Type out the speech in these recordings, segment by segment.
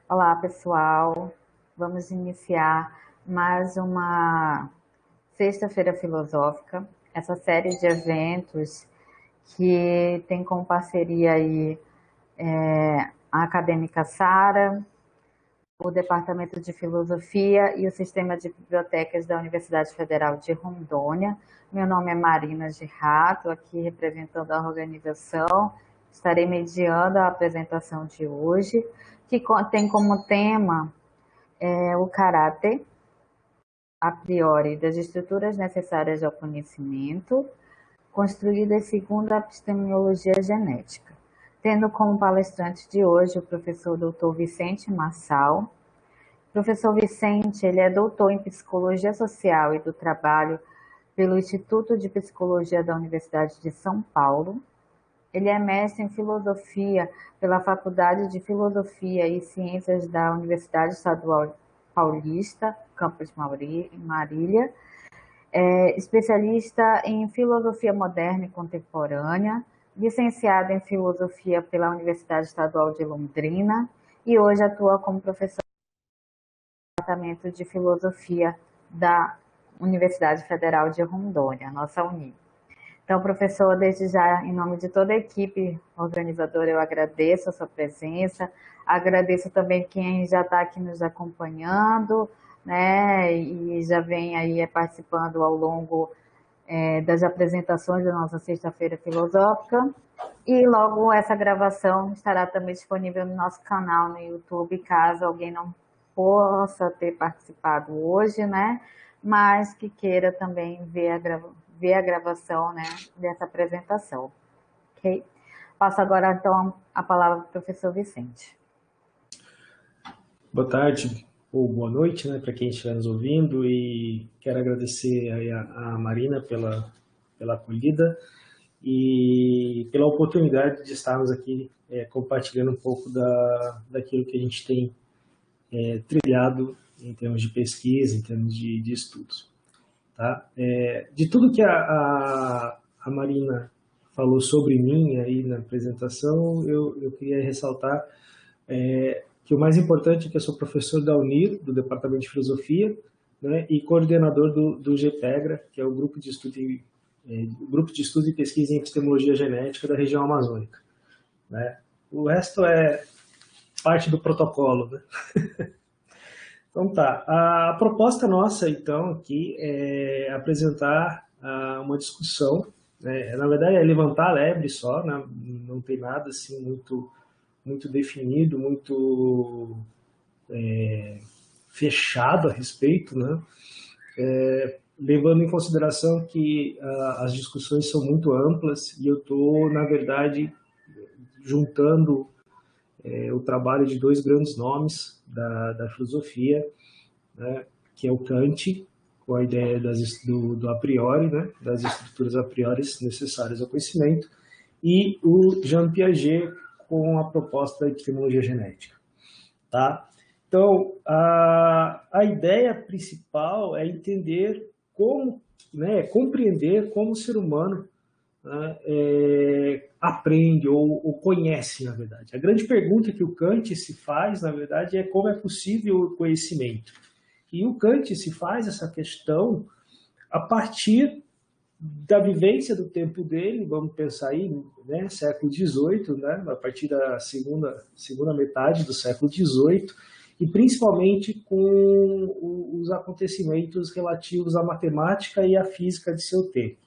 Olá, pessoal. Vamos iniciar mais uma Sexta-feira Filosófica, essa série de eventos que tem como parceria aí a acadêmica Sara, o Departamento de Filosofia e o Sistema de Bibliotecas da Universidade Federal de Rondônia. Meu nome é Marina Girrato, aqui representando a organização. Estarei mediando a apresentação de hoje, que tem como tema o caráter a priori das estruturas necessárias ao conhecimento, construídas segundo a epistemologia genética, tendo como palestrante de hoje o professor Dr. Vicente Marçal. Professor Vicente, ele é doutor em Psicologia Social e do Trabalho pelo Instituto de Psicologia da Universidade de São Paulo. Ele é mestre em Filosofia pela Faculdade de Filosofia e Ciências da Universidade Estadual Paulista, campus Marília. É especialista em Filosofia Moderna e Contemporânea, licenciado em Filosofia pela Universidade Estadual de Londrina e hoje atua como professor do Departamento de Filosofia da Universidade Federal de Rondônia, nossa Uni. Então, professor, desde já, em nome de toda a equipe organizadora, eu agradeço a sua presença, agradeço também quem já está aqui nos acompanhando, né, e já vem aí participando ao longo das apresentações da nossa Sexta-feira Filosófica. E logo essa gravação estará também disponível no nosso canal no YouTube, caso alguém não possa ter participado hoje, né, mas que queira também ver a gravação, né, dessa apresentação. Ok? Passo agora, então, a palavra para o professor Vicente. Boa tarde ou boa noite, né, para quem estiver nos ouvindo, e quero agradecer aí a Marina pela acolhida e pela oportunidade de estarmos aqui compartilhando um pouco daquilo que a gente tem trilhado em termos de pesquisa, em termos de estudos. Tá? De tudo que a Marina falou sobre mim aí na apresentação, eu queria ressaltar que o mais importante é que eu sou professor da UNIR, do Departamento de Filosofia, né, e coordenador do GPEGRA, que é o Grupo de Estudo e Pesquisa em Epistemologia Genética da região amazônica. Né? O resto é parte do protocolo. Né? Então tá, a proposta nossa então aqui é apresentar uma discussão, né? Na verdade é levantar a lebre só, né? Não tem nada assim muito definido, muito fechado a respeito, né? Levando em consideração que as discussões são muito amplas e eu estou, na verdade, juntando o trabalho de dois grandes nomes da filosofia, né, que é o Kant, com a ideia do a priori, né, das estruturas a priori necessárias ao conhecimento, e o Jean Piaget com a proposta da epistemologia genética. Tá? Então, a ideia principal é entender como, né, compreender como o ser humano aprende ou conhece, na verdade. A grande pergunta que o Kant se faz, na verdade, é como é possível o conhecimento. E o Kant se faz essa questão a partir da vivência do tempo dele, vamos pensar aí, né, século XVIII, né, a partir da segunda metade do século XVIII, e principalmente com os acontecimentos relativos à matemática e à física de seu tempo.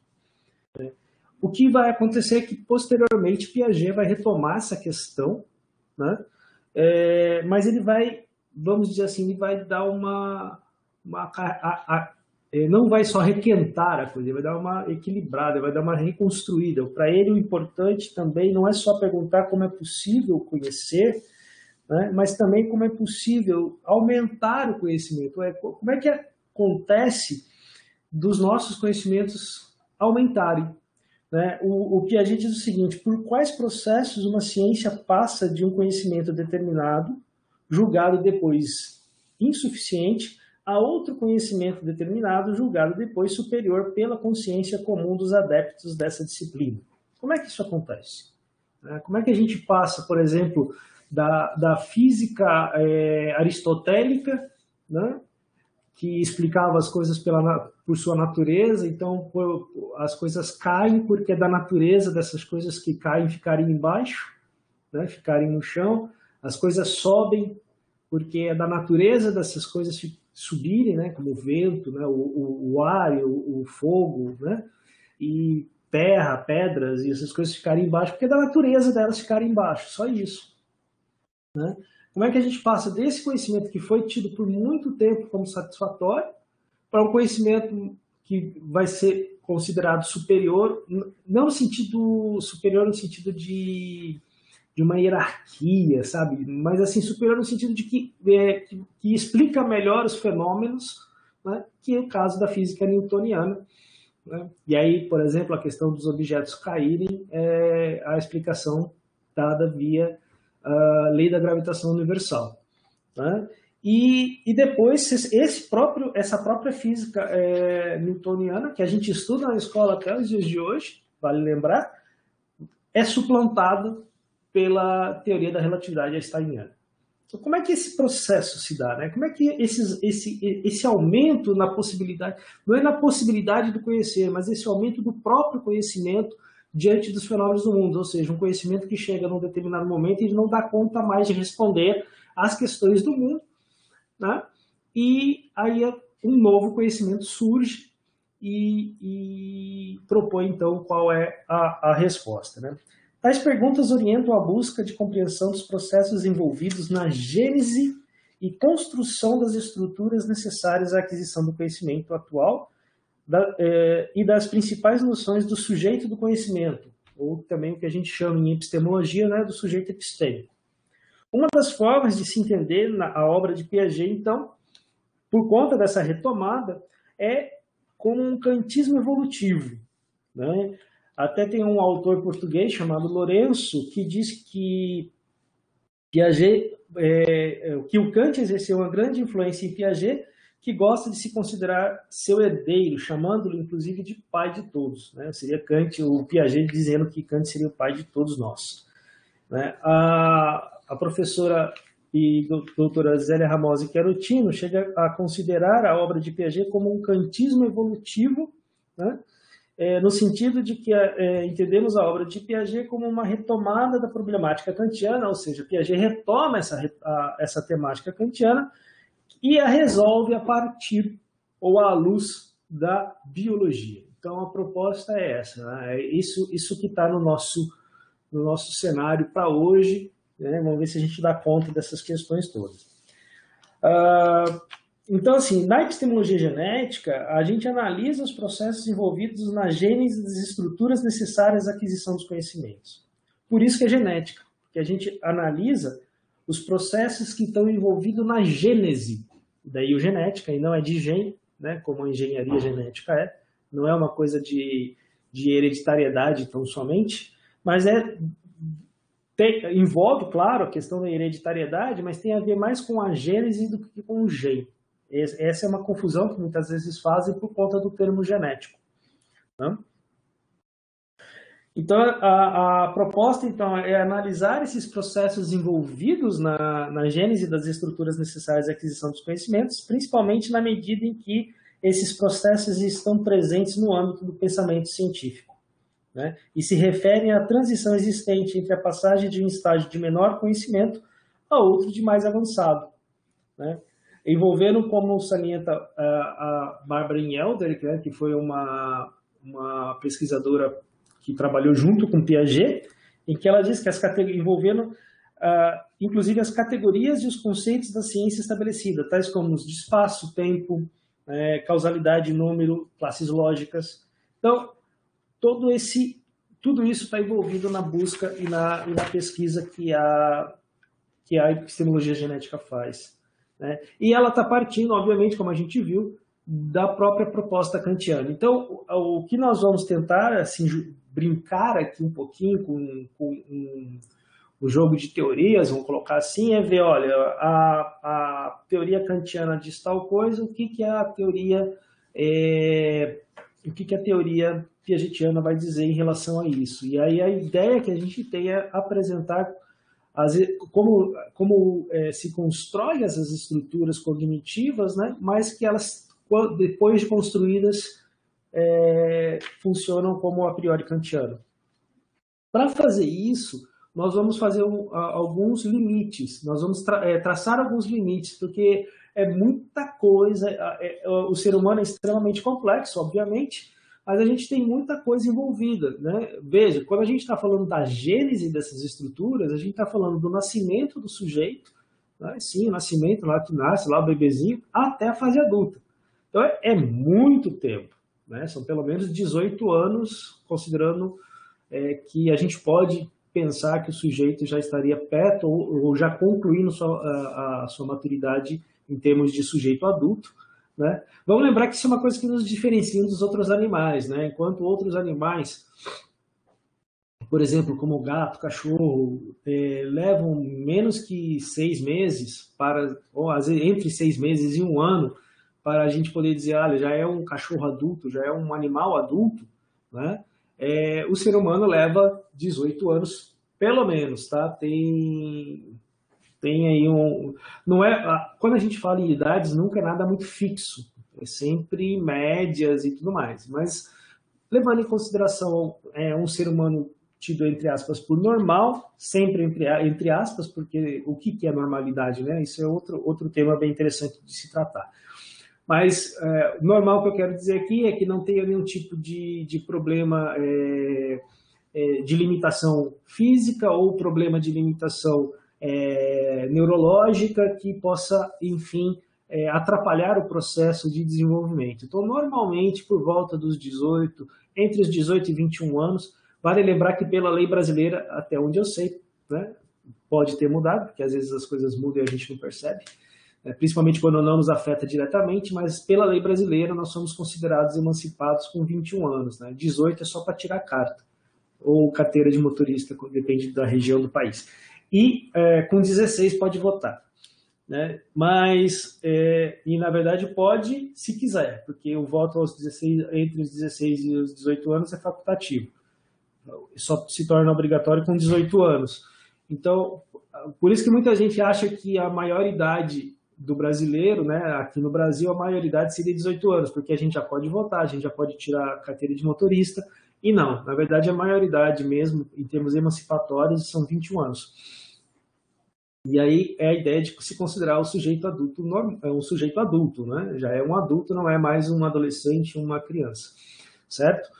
O que vai acontecer é que, posteriormente, Piaget vai retomar essa questão, né? Mas ele vai, vamos dizer assim, ele vai dar não vai só requentar a coisa, ele vai dar uma equilibrada, vai dar uma reconstruída. Para ele, o importante também não é só perguntar como é possível conhecer, né? Mas também como é possível aumentar o conhecimento. Como é que acontece dos nossos conhecimentos aumentarem? Né? O Piaget diz o seguinte: por quais processos uma ciência passa de um conhecimento determinado, julgado depois insuficiente, a outro conhecimento determinado, julgado depois superior pela consciência comum dos adeptos dessa disciplina? Como é que isso acontece? Como é que a gente passa, por exemplo, da física aristotélica, né? Que explicava as coisas por sua natureza. Então as coisas caem porque é da natureza dessas coisas que caem ficarem embaixo, né? Ficarem no chão. As coisas sobem porque é da natureza dessas coisas subirem, né? Como o vento, né? o ar, o fogo, né? E terra, pedras e essas coisas ficarem embaixo porque é da natureza delas ficarem embaixo, só isso, né? Como é que a gente passa desse conhecimento que foi tido por muito tempo como satisfatório para um conhecimento que vai ser considerado superior, não no sentido superior no sentido de uma hierarquia, sabe? Mas assim, superior no sentido de que explica melhor os fenômenos, né? Que é o caso da física newtoniana, né? E aí, por exemplo, a questão dos objetos caírem é a explicação dada via a lei da gravitação universal, né? E depois essa própria física newtoniana, que a gente estuda na escola até os dias de hoje, vale lembrar, é suplantada pela teoria da relatividade einsteiniana. Então, como é que esse processo se dá, né? Como é que esse aumento na possibilidade, não é na possibilidade do conhecer, mas esse aumento do próprio conhecimento diante dos fenômenos do mundo, ou seja, um conhecimento que chega num determinado momento e não dá conta mais de responder às questões do mundo, né? E aí um novo conhecimento surge e propõe, então, qual é a resposta, né? Tais perguntas orientam a busca de compreensão dos processos envolvidos na gênese e construção das estruturas necessárias à aquisição do conhecimento atual e das principais noções do sujeito do conhecimento, ou também o que a gente chama em epistemologia, né, do sujeito epistêmico. Uma das formas de se entender a obra de Piaget, então, por conta dessa retomada, é como um kantismo evolutivo, né? Até tem um autor português chamado Lourenço que diz que Piaget, que o Kant exerceu uma grande influência em Piaget, que gosta de se considerar seu herdeiro, chamando-lo inclusive de pai de todos, né? Seria Kant, o Piaget dizendo que Kant seria o pai de todos nós, né? A professora e doutora Zélia Ramosi Chiarotino chega a considerar a obra de Piaget como um kantismo evolutivo, né? No sentido de que entendemos a obra de Piaget como uma retomada da problemática kantiana, ou seja, Piaget retoma essa temática kantiana e a resolve a partir ou à luz da biologia. Então, a proposta é essa, né? Isso que está no nosso cenário para hoje, né? Vamos ver se a gente dá conta dessas questões todas. Então, assim, na epistemologia genética, a gente analisa os processos envolvidos na gênese das estruturas necessárias à aquisição dos conhecimentos. Por isso que é genética, porque a gente analisa os processos que estão envolvidos na gênese. Daí o genética, e não é de gene, né, como a engenharia genética não é uma coisa de hereditariedade tão somente, mas envolve, claro, a questão da hereditariedade, mas tem a ver mais com a gênese do que com o gene. Essa é uma confusão que muitas vezes fazem por conta do termo genético, né? Então, a proposta então, é analisar esses processos envolvidos na gênese das estruturas necessárias à aquisição dos conhecimentos, principalmente na medida em que esses processos estão presentes no âmbito do pensamento científico, né? E se referem à transição existente entre a passagem de um estágio de menor conhecimento a outro de mais avançado, né? Envolvendo, como salienta a Barbara Inhelder, né, que foi uma pesquisadora que trabalhou junto com Piaget, em que ela diz que envolvendo inclusive as categorias e os conceitos da ciência estabelecida, tais como os de espaço, tempo, causalidade, número, classes lógicas. Então, tudo isso está envolvido na busca e na pesquisa que a epistemologia genética faz, né? E ela está partindo, obviamente, como a gente viu, da própria proposta kantiana. Então, o que nós vamos tentar assim, brincar aqui um pouquinho com o jogo de teorias, vamos colocar assim, é ver, olha, a teoria kantiana diz tal coisa, o que a teoria piagetiana vai dizer em relação a isso. E aí a ideia que a gente tem é apresentar como se constrói essas estruturas cognitivas, né, mas que elas, depois de construídas, funcionam como a priori kantiano. Para fazer isso, nós vamos fazer alguns limites, nós vamos traçar alguns limites, porque é muita coisa, o ser humano é extremamente complexo, obviamente, mas a gente tem muita coisa envolvida, né? Veja, quando a gente está falando da gênese dessas estruturas, a gente está falando do nascimento do sujeito, né? Sim, o nascimento lá que nasce, lá o bebezinho, até a fase adulta. Então é muito tempo, né? São pelo menos 18 anos, considerando que a gente pode pensar que o sujeito já estaria perto ou já concluindo a sua maturidade em termos de sujeito adulto, né? Vamos lembrar que isso é uma coisa que nos diferencia dos outros animais, né? Enquanto outros animais, por exemplo, como o gato, cachorro, levam menos que 6 meses, ou às vezes, entre 6 meses e 1 ano, para a gente poder dizer, olha, já é um cachorro adulto, já é um animal adulto, né? O ser humano leva 18 anos, pelo menos, tá? Tem aí não quando a gente fala em idades, nunca é nada muito fixo, é sempre médias e tudo mais, mas levando em consideração um ser humano tido, entre aspas, por normal, sempre entre aspas, porque o que é normalidade, né? Isso é outro tema bem interessante de se tratar. Mas normal que eu quero dizer aqui é que não tenha nenhum tipo de problema de limitação física ou problema de limitação neurológica que possa, enfim, atrapalhar o processo de desenvolvimento. Então, normalmente, por volta dos 18, entre os 18 e 21 anos, vale lembrar que pela lei brasileira, até onde eu sei, né, pode ter mudado, porque às vezes as coisas mudam e a gente não percebe, principalmente quando não nos afeta diretamente, mas pela lei brasileira nós somos considerados emancipados com 21 anos. Né? 18 é só para tirar carta, ou carteira de motorista, depende da região do país. E com 16 pode votar. Né? Mas, e na verdade pode se quiser, porque o voto entre os 16 e os 18 anos é facultativo. Só se torna obrigatório com 18 anos. Então, por isso que muita gente acha que a maioridade do brasileiro, né, aqui no Brasil, a maioridade seria 18 anos, porque a gente já pode votar, a gente já pode tirar a carteira de motorista, e não, na verdade a maioridade mesmo, em termos emancipatórios, são 21 anos. E aí é a ideia de se considerar o sujeito adulto, um sujeito adulto, né? Já é um adulto, não é mais um adolescente, uma criança, certo?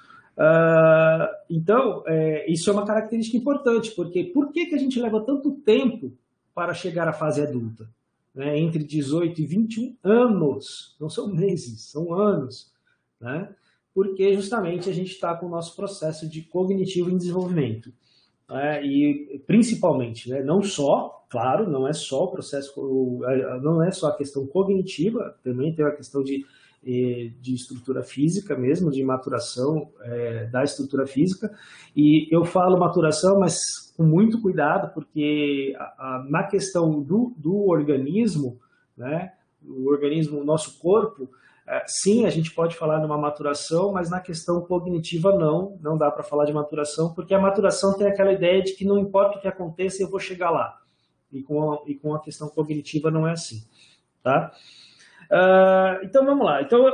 Então, isso é uma característica importante, porque por que a gente leva tanto tempo para chegar à fase adulta? Né? Entre 18 e 21 anos, não são meses, são anos, né? Porque justamente a gente está com o nosso processo de cognitivo em desenvolvimento. E principalmente, né, não só, claro, não é só o processo, não é só a questão cognitiva, também tem a questão de estrutura física mesmo, de maturação da estrutura física, e eu falo maturação, mas com muito cuidado, porque na questão do organismo, né, o organismo, o nosso corpo, sim, a gente pode falar de uma maturação, mas na questão cognitiva não dá para falar de maturação, porque a maturação tem aquela ideia de que não importa o que aconteça, eu vou chegar lá. E com a questão cognitiva não é assim, tá? Então vamos lá. Então,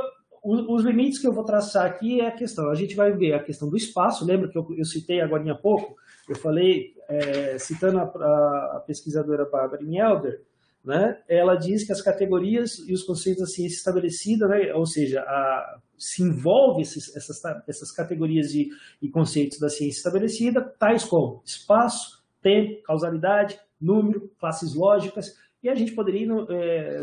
os limites que eu vou traçar aqui é a questão. A gente vai ver a questão do espaço. Lembra que eu citei agora há pouco? Eu falei, citando a pesquisadora Barbara Mielder, né? Ela diz que as categorias e os conceitos da ciência estabelecida, né? Ou seja, se envolve essas categorias e conceitos da ciência estabelecida, tais como espaço, tempo, causalidade, número, classes lógicas, e a gente poderia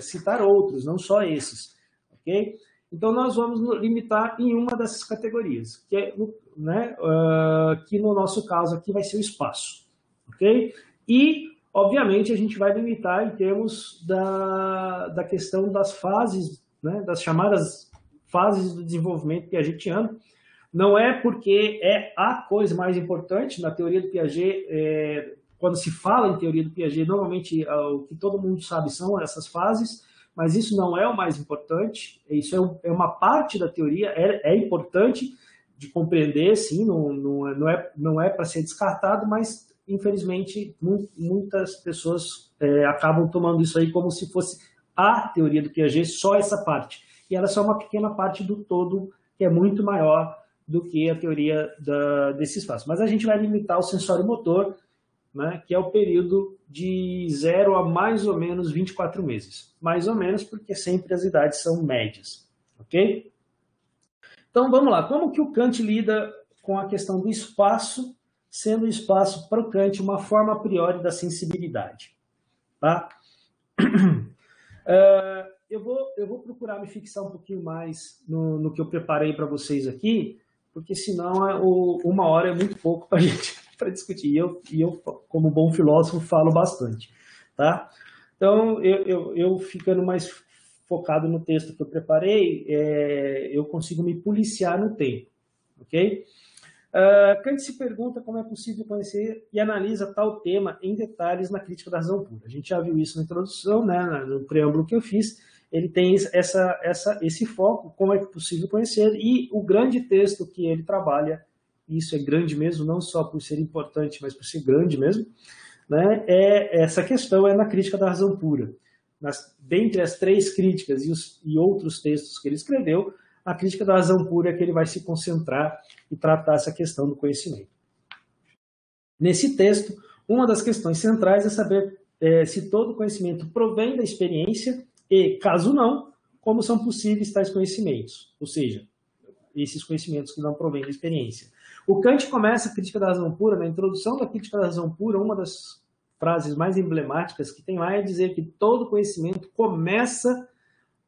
citar outros, não só esses, ok? Então, nós vamos nos limitar em uma dessas categorias, que no nosso caso aqui vai ser o espaço, ok? E, obviamente, a gente vai limitar em termos da questão das fases, né, das chamadas fases do desenvolvimento piagetiano. Não é porque é a coisa mais importante na teoria do Piaget. Quando se fala em teoria do Piaget, normalmente o que todo mundo sabe são essas fases, mas isso não é o mais importante, isso é uma parte da teoria, é importante de compreender, sim, não é para ser descartado, mas infelizmente, muitas pessoas acabam tomando isso aí como se fosse a teoria do Piaget, só essa parte. E ela é só uma pequena parte do todo, que é muito maior do que a teoria desse espaço. Mas a gente vai limitar o sensório motor, né, que é o período de 0 a mais ou menos 24 meses. Mais ou menos porque sempre as idades são médias. Ok? Então vamos lá. Como que o Kant lida com a questão do espaço, sendo o espaço para o Kant uma forma a priori da sensibilidade? Tá? Eu vou procurar me fixar um pouquinho mais no que eu preparei para vocês aqui, porque senão 1 hora é muito pouco para a gente para discutir. E eu, como bom filósofo, falo bastante. Tá? Então, eu ficando mais focado no texto que eu preparei, eu consigo me policiar no tempo. Ok? Kant se pergunta como é possível conhecer e analisa tal tema em detalhes na Crítica da Razão Pura. A gente já viu isso na introdução, né, no preâmbulo que eu fiz. Ele tem esse foco, como é possível conhecer, e o grande texto que ele trabalha, isso é grande mesmo, não só por ser importante, mas por ser grande mesmo, né, essa questão é na Crítica da Razão Pura. Dentre as 3 críticas e outros textos que ele escreveu, a Crítica da Razão Pura é que ele vai se concentrar e tratar essa questão do conhecimento. Nesse texto, uma das questões centrais é saber se todo conhecimento provém da experiência e, caso não, como são possíveis tais conhecimentos, ou seja, esses conhecimentos que não provêm da experiência. O Kant começa a Crítica da Razão Pura, na introdução da Crítica da Razão Pura, uma das frases mais emblemáticas que tem lá é dizer que todo conhecimento começa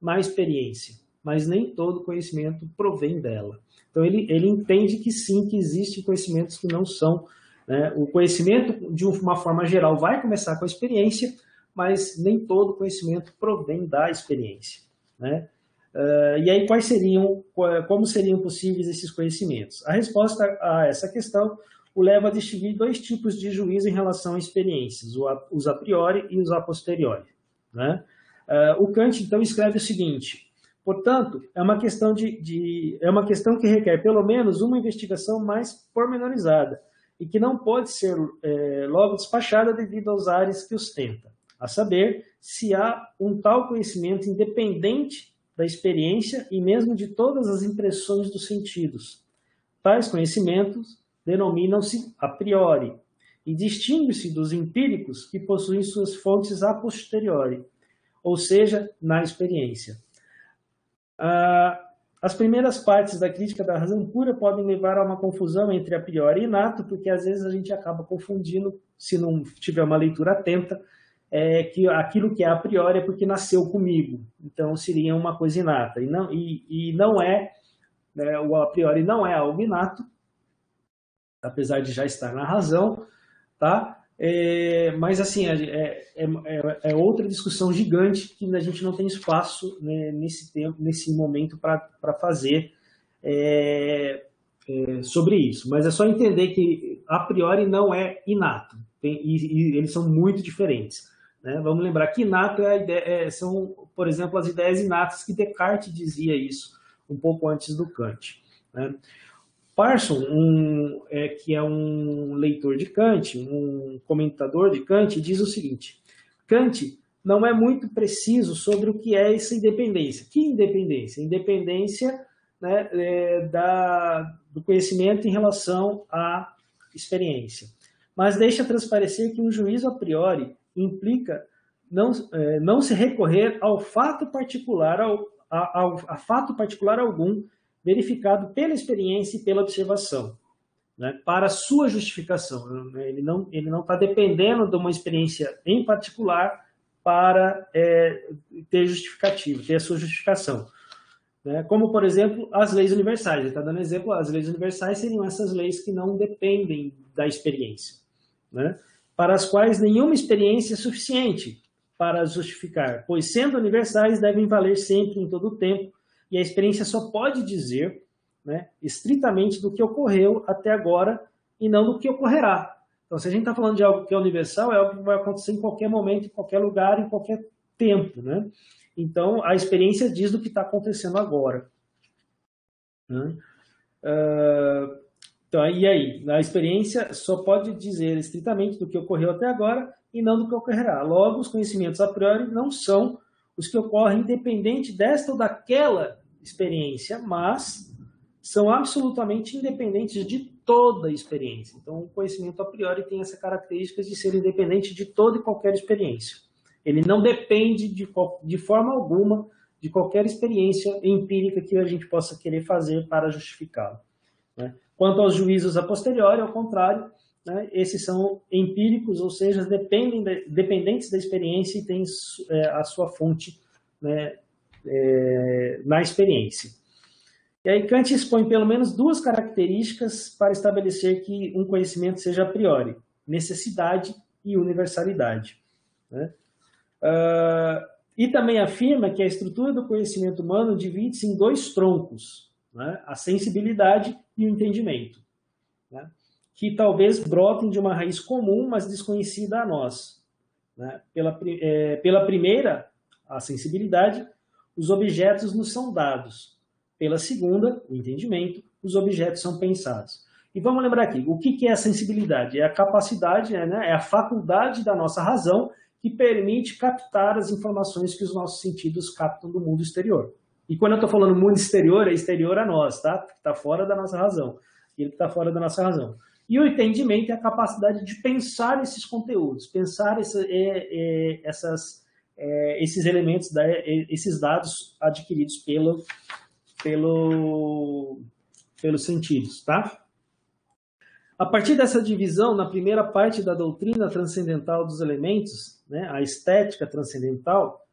na experiência, mas nem todo conhecimento provém dela. Então ele entende que sim, que existem conhecimentos que não são, né? O conhecimento, de uma forma geral, vai começar com a experiência, mas nem todo conhecimento provém da experiência, né? E aí como seriam possíveis esses conhecimentos? A resposta a essa questão o leva a distinguir 2 tipos de juízo em relação a experiências, os a priori e os a posteriori, né? O Kant, então, escreve o seguinte: portanto, é uma questão que requer pelo menos uma investigação mais pormenorizada e que não pode ser logo despachada devido aos ares que ostenta, a saber, se há um tal conhecimento independente da experiência e mesmo de todas as impressões dos sentidos. Tais conhecimentos denominam-se a priori e distinguem-se dos empíricos que possuem suas fontes a posteriori, ou seja, na experiência. As primeiras partes da Crítica da Razão Pura podem levar a uma confusão entre a priori e inato, porque às vezes a gente acaba confundindo, se não tiver uma leitura atenta, que aquilo que é a priori é porque nasceu comigo, então seria uma coisa inata, e não é, né, o a priori não é algo inato, apesar de já estar na razão, tá? Mas assim, é outra discussão gigante que a gente não tem espaço, né, nesse momento para fazer sobre isso. Mas é só entender que a priori não é inato, e eles são muito diferentes, né? Vamos lembrar que inato são, por exemplo, as ideias inatas, que Descartes dizia isso um pouco antes do Kant, né? Parson, que é um leitor de Kant, um comentador de Kant, diz o seguinte: Kant não é muito preciso sobre o que é essa independência. Que independência? Independência, né, do conhecimento em relação à experiência. Mas deixa transparecer que um juízo a priori implica não se recorrer ao fato particular, a fato particular algum, verificado pela experiência e pela observação, né, para sua justificação. Ele não está dependendo de uma experiência em particular para ter justificativo, ter a sua justificação, né? Como, por exemplo, as leis universais. Ele está dando exemplo, as leis universais seriam essas leis que não dependem da experiência, né, para as quais nenhuma experiência é suficiente para justificar, pois, sendo universais, devem valer sempre, em todo o tempo, e a experiência só pode dizer, né, estritamente do que ocorreu até agora e não do que ocorrerá. Então, se a gente está falando de algo que é universal, é algo que vai acontecer em qualquer momento, em qualquer lugar, em qualquer tempo, né? Então, a experiência diz do que está acontecendo agora, né? Então, e aí? A experiência só pode dizer estritamente do que ocorreu até agora e não do que ocorrerá. Logo, os conhecimentos a priori não são os que ocorrem independente desta ou daquela experiência, mas são absolutamente independentes de toda a experiência. Então, o conhecimento a priori tem essa característica de ser independente de toda e qualquer experiência. Ele não depende de forma alguma de qualquer experiência empírica que a gente possa querer fazer para justificá-lo, né? Quanto aos juízos a posteriori, ao contrário, né, esses são empíricos, ou seja, dependentes da experiência e têm a sua fonte, né, na experiência. E aí Kant expõe pelo menos duas características para estabelecer que um conhecimento seja a priori: necessidade e universalidade, né? E também afirma que a estrutura do conhecimento humano divide-se em dois troncos, né? A sensibilidade e o entendimento, né? Que talvez brotem de uma raiz comum, mas desconhecida a nós, né? Pela primeira, a sensibilidade, os objetos nos são dados. Pela segunda, o entendimento, os objetos são pensados. E vamos lembrar aqui, o que é a sensibilidade? É a capacidade, né? É a faculdade da nossa razão que permite captar as informações que os nossos sentidos captam do mundo exterior. E quando eu estou falando mundo exterior, é exterior a nós, tá? Está fora da nossa razão. Ele está fora da nossa razão. E o entendimento é a capacidade de pensar esses conteúdos, pensar esses elementos, esses dados adquiridos pelos sentidos, tá? A partir dessa divisão, na primeira parte da doutrina transcendental dos elementos, né, a estética transcendental,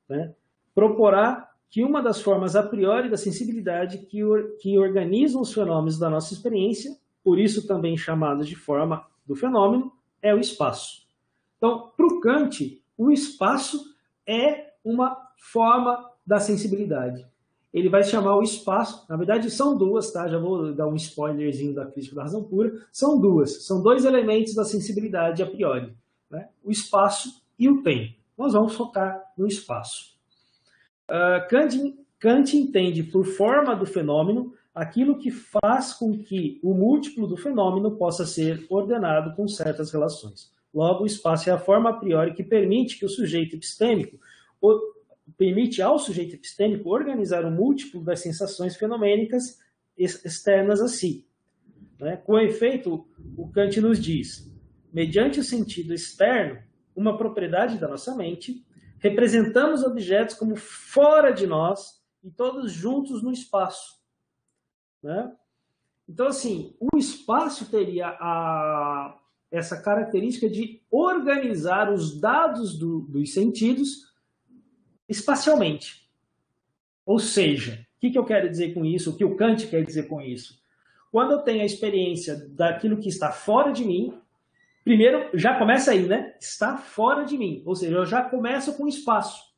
né, proporá que uma das formas a priori da sensibilidade que organizam os fenômenos da nossa experiência, por isso também chamados de forma do fenômeno, é o espaço. Então, para o Kant, o espaço é uma forma da sensibilidade. Ele vai chamar o espaço, na verdade são duas, tá? Já vou dar um spoilerzinho da crítica da razão pura. São dois elementos da sensibilidade a priori, né? O espaço e o tempo. Nós vamos focar no espaço. Kant entende por forma do fenômeno aquilo que faz com que o múltiplo do fenômeno possa ser ordenado com certas relações. Logo, o espaço é a forma a priori que permite que o sujeito epistêmico permite ao sujeito epistêmico organizar o múltiplo das sensações fenomênicas externas a si, né? Com efeito, o Kant nos diz, mediante o sentido externo, uma propriedade da nossa mente, representamos objetos como fora de nós e todos juntos no espaço, né? Então, assim, o espaço teria essa característica de organizar os dados dos sentidos espacialmente. Ou seja, o que eu quero dizer com isso? O que o Kant quer dizer com isso? Quando eu tenho a experiência daquilo que está fora de mim, primeiro, já começa aí, né? Está fora de mim. Ou seja, eu já começo com espaço.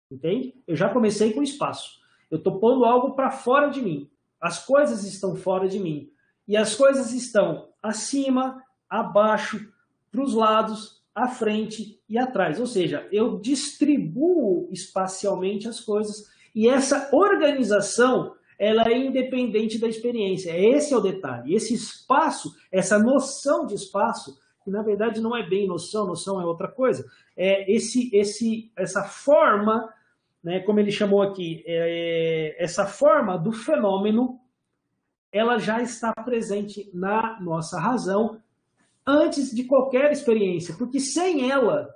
Entende? Eu já comecei com espaço. Eu estou pondo algo para fora de mim. As coisas estão fora de mim. E as coisas estão acima, abaixo, para os lados, à frente e atrás. Ou seja, eu distribuo espacialmente as coisas e essa organização ela é independente da experiência. Esse é o detalhe. Esse espaço, essa noção de espaço, que na verdade não é bem noção, noção é outra coisa, é essa forma, né, como ele chamou aqui, essa forma do fenômeno, ela já está presente na nossa razão antes de qualquer experiência, porque sem ela,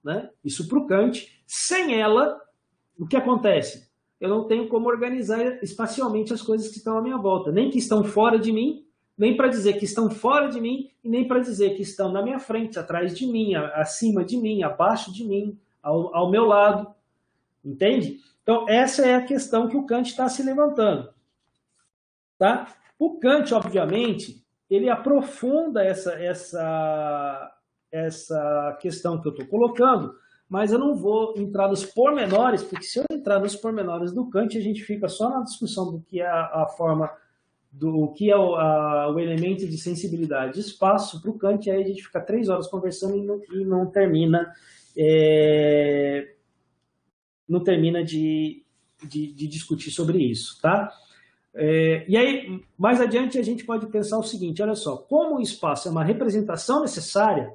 né, isso para o Kant, sem ela, o que acontece? Eu não tenho como organizar espacialmente as coisas que estão à minha volta, nem que estão fora de mim, nem para dizer que estão fora de mim, e nem para dizer que estão na minha frente, atrás de mim, acima de mim, abaixo de mim, ao meu lado, entende? Então, essa é a questão que o Kant está se levantando, tá? O Kant, obviamente, ele aprofunda essa questão que eu estou colocando, mas eu não vou entrar nos pormenores, porque se eu entrar nos pormenores do Kant, a gente fica só na discussão do que é a forma, do que é o elemento de sensibilidade de espaço. Para o Kant, aí a gente fica 3 horas conversando e não termina, de discutir sobre isso, tá? E aí, mais adiante, a gente pode pensar o seguinte, olha só, como o espaço é uma representação necessária,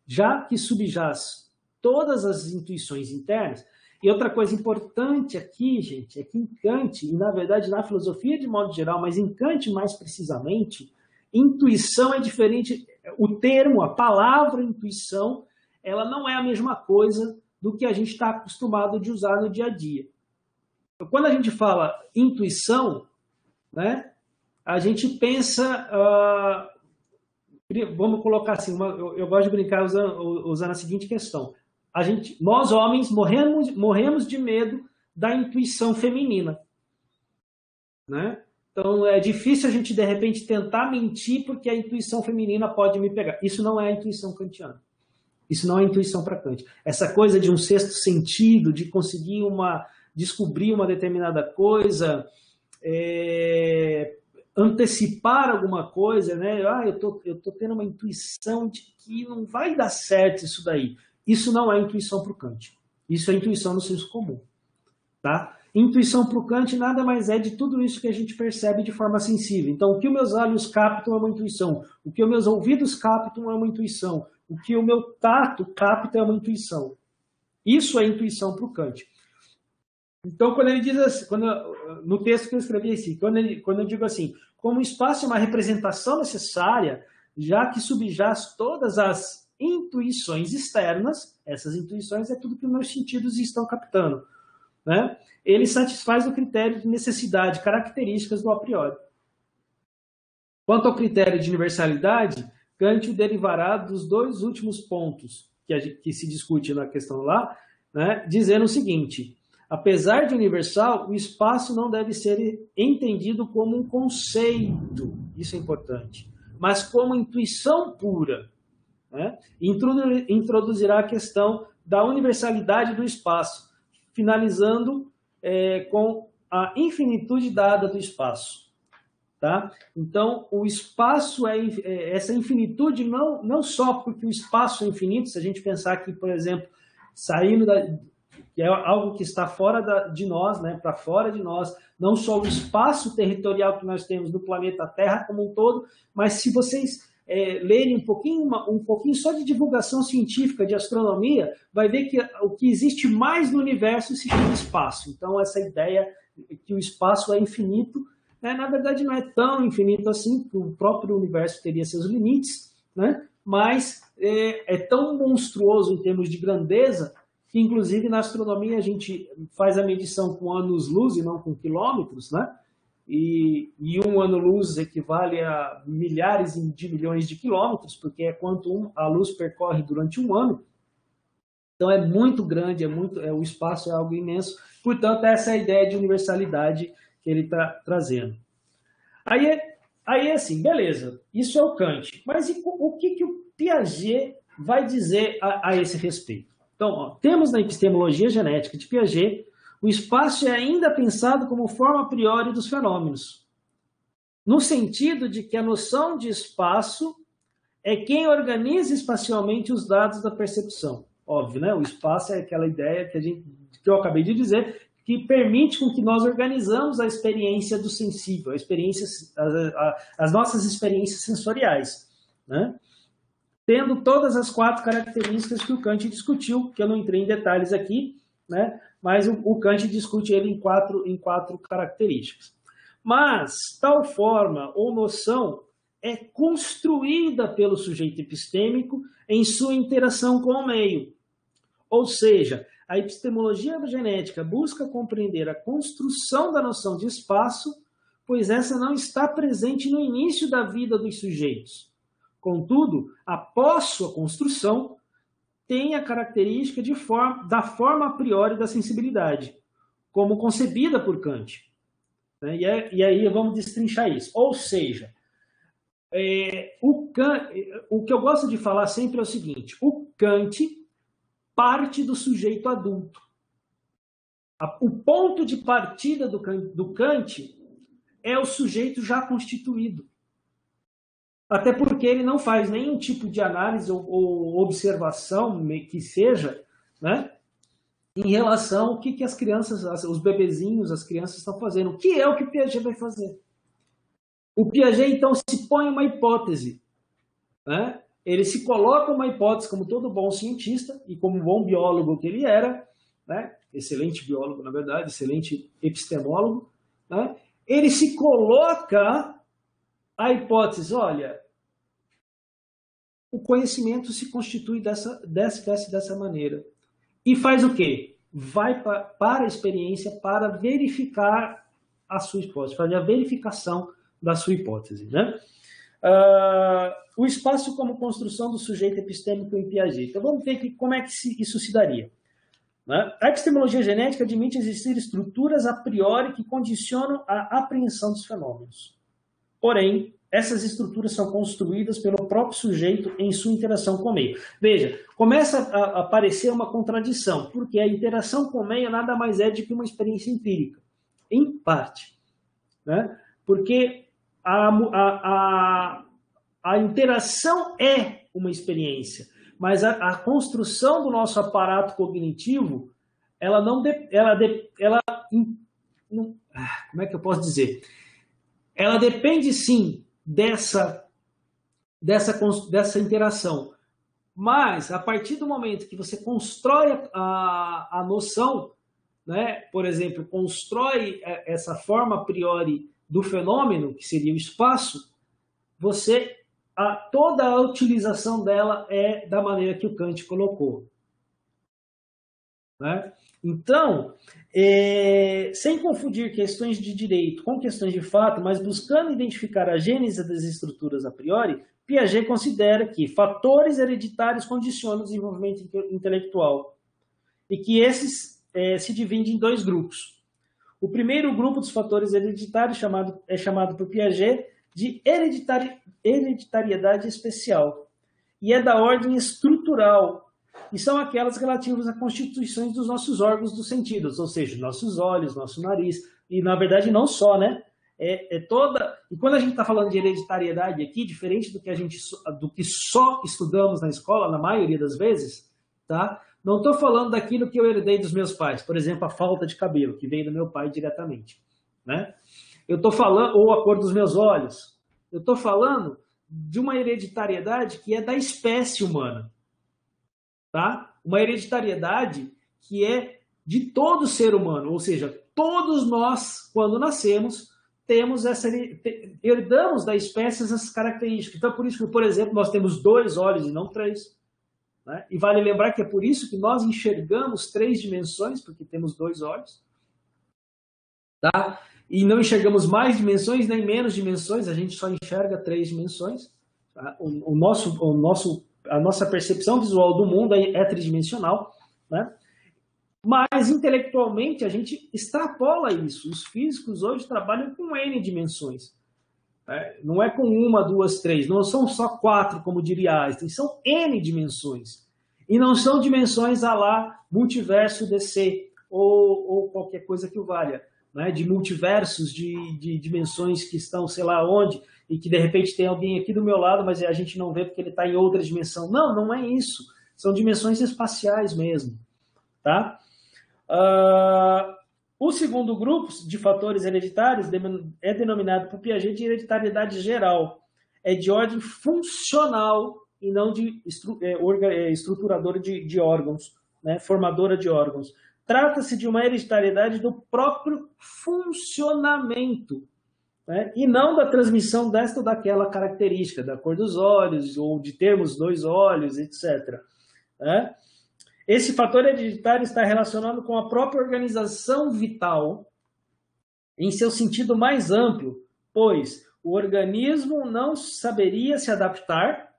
já que subjaz todas as intuições internas, e outra coisa importante aqui, gente, é que em Kant, e na verdade na filosofia de modo geral, mas em Kant mais precisamente, intuição é diferente, o termo, a palavra intuição, ela não é a mesma coisa do que a gente está acostumado de usar no dia a dia. Quando a gente fala intuição, né, a gente pensa, vamos colocar assim, eu gosto de brincar usando a seguinte questão. Nós homens morremos de medo da intuição feminina, né? Então é difícil a gente de repente tentar mentir porque a intuição feminina pode me pegar. Isso não é a intuição kantiana. Isso não é intuição para Kant. Essa coisa de um sexto sentido, de conseguir descobrir uma determinada coisa, antecipar alguma coisa, né? Eu tô tendo uma intuição de que não vai dar certo isso daí. Isso não é intuição para o Kant. Isso é intuição no senso comum. Tá? Intuição para o Kant nada mais é de tudo isso que a gente percebe de forma sensível. Então, o que os meus olhos captam é uma intuição. O que os meus ouvidos captam é uma intuição. O que o meu tato capta é uma intuição. Isso é intuição para o Kant. Então, quando ele diz assim, no texto que eu escrevi assim, quando eu digo assim, como o espaço é uma representação necessária, já que subjaz todas as intuições externas, essas intuições é tudo que os meus sentidos estão captando, né? Ele satisfaz o critério de necessidade, características do a priori. Quanto ao critério de universalidade, Kant o derivará dos dois últimos pontos que se discute na questão lá, né, dizendo o seguinte: apesar de universal, o espaço não deve ser entendido como um conceito, isso é importante, mas como intuição pura. Né? Introduzirá a questão da universalidade do espaço, finalizando com a infinitude dada do espaço. Tá? Então, o espaço essa infinitude não só porque o espaço é infinito, se a gente pensar que, por exemplo, saindo que é algo que está fora de nós, né, para fora de nós, não só o espaço territorial que nós temos no planeta Terra como um todo, mas se vocês lerem um pouquinho só de divulgação científica de astronomia, vai ver que o que existe mais no universo se chama espaço. Então, essa ideia que o espaço é infinito, na verdade não é tão infinito assim, que o próprio universo teria seus limites, né? Mas é tão monstruoso em termos de grandeza que, inclusive, na astronomia a gente faz a medição com anos-luz e não com quilômetros, né? E um ano-luz equivale a milhares de milhões de quilômetros, porque é quanto a luz percorre durante um ano. Então é muito grande, o espaço é algo imenso. Portanto, essa é a ideia de universalidade que ele está trazendo. Aí assim, beleza, isso é o Kant. Mas o que o Piaget vai dizer a esse respeito? Então, temos na epistemologia genética de Piaget, o espaço é ainda pensado como forma a priori dos fenômenos, no sentido de que a noção de espaço é quem organiza espacialmente os dados da percepção. Óbvio, né? O espaço é aquela ideia que eu acabei de dizer, que permite com que nós organizamos a experiência do sensível, as nossas experiências sensoriais, né? Tendo todas as 4 características que o Kant discutiu, que eu não entrei em detalhes aqui, né? Mas o Kant discute ele em quatro características. Mas tal forma ou noção é construída pelo sujeito epistêmico em sua interação com o meio. Ou seja, a epistemologia genética busca compreender a construção da noção de espaço, pois essa não está presente no início da vida dos sujeitos. Contudo, após sua construção, tem a característica da forma a priori da sensibilidade, como concebida por Kant. E aí vamos destrinchar isso. Ou seja, o que eu gosto de falar sempre é o seguinte: o Kant parte do sujeito adulto. O ponto de partida do Kant é o sujeito já constituído. Até porque ele não faz nenhum tipo de análise ou observação que seja, né, em relação ao que as crianças, os bebezinhos, as crianças estão fazendo. O que é o que o Piaget vai fazer? O Piaget, então, se põe uma hipótese, né? Ele se coloca uma hipótese como todo bom cientista e como bom biólogo que ele era, né? Excelente biólogo, na verdade, excelente epistemólogo, né? Ele se coloca a hipótese, olha, o conhecimento se constitui dessa maneira. E faz o quê? Vai para a experiência para verificar a sua hipótese, fazer a verificação da sua hipótese, né? O espaço como construção do sujeito epistêmico em Piaget. Então vamos ver como é que isso se daria. Né? A epistemologia genética admite existir estruturas a priori que condicionam a apreensão dos fenômenos. Porém, essas estruturas são construídas pelo próprio sujeito em sua interação com o meio. Veja, começa a aparecer uma contradição, porque a interação com o meio nada mais é do que uma experiência empírica, em parte. Né? Porque a interação é uma experiência, mas a construção do nosso aparato cognitivo, como é que eu posso dizer? Ela depende sim dessa interação, mas a partir do momento que você constrói a noção, né, por exemplo, constrói essa forma a priori do fenômeno, que seria o espaço, toda a utilização dela é da maneira que o Kant colocou. Né? Então, sem confundir questões de direito com questões de fato, mas buscando identificar a gênese das estruturas a priori, Piaget considera que fatores hereditários condicionam o desenvolvimento intelectual e que esses se dividem em dois grupos. O primeiro grupo dos fatores hereditários é chamado por Piaget de hereditariedade especial e é da ordem estrutural, e são aquelas relativas à constituição dos nossos órgãos dos sentidos, ou seja, nossos olhos, nosso nariz, e na verdade não só, né? E quando a gente está falando de hereditariedade aqui, diferente do que só estudamos na escola, na maioria das vezes, tá? Não estou falando daquilo que eu herdei dos meus pais, por exemplo, a falta de cabelo, que veio do meu pai diretamente, né? Eu estou falando, ou a cor dos meus olhos, eu estou falando de uma hereditariedade que é da espécie humana. Tá? Uma hereditariedade que é de todo ser humano, ou seja, todos nós, quando nascemos, herdamos da espécie essas características. Então, por isso que, por exemplo, nós temos 2 olhos e não 3. Né? E vale lembrar que é por isso que nós enxergamos 3 dimensões, porque temos 2 olhos. Tá? E não enxergamos mais dimensões nem menos dimensões, a gente só enxerga 3 dimensões. Tá? A nossa percepção visual do mundo é tridimensional, né? Mas intelectualmente a gente extrapola isso. Os físicos hoje trabalham com N dimensões. Né? Não é com 1, 2, 3, não são só 4, como diria Einstein, são N dimensões. E não são dimensões à lá multiverso DC ou qualquer coisa que o valha. Né? De multiversos, de dimensões que estão sei lá onde, e que de repente tem alguém aqui do meu lado, mas a gente não vê porque ele está em outra dimensão. Não, não é isso. São dimensões espaciais mesmo. Tá? O segundo grupo de fatores hereditários é denominado por Piaget de hereditariedade geral. É de ordem funcional e não de estruturadora de órgãos, né? Formadora de órgãos. Trata-se de uma hereditariedade do próprio funcionamento, né? E não da transmissão desta ou daquela característica, da cor dos olhos, ou de termos 2 olhos, etc. Né? Esse fator hereditário está relacionado com a própria organização vital em seu sentido mais amplo, pois o organismo não saberia se adaptar,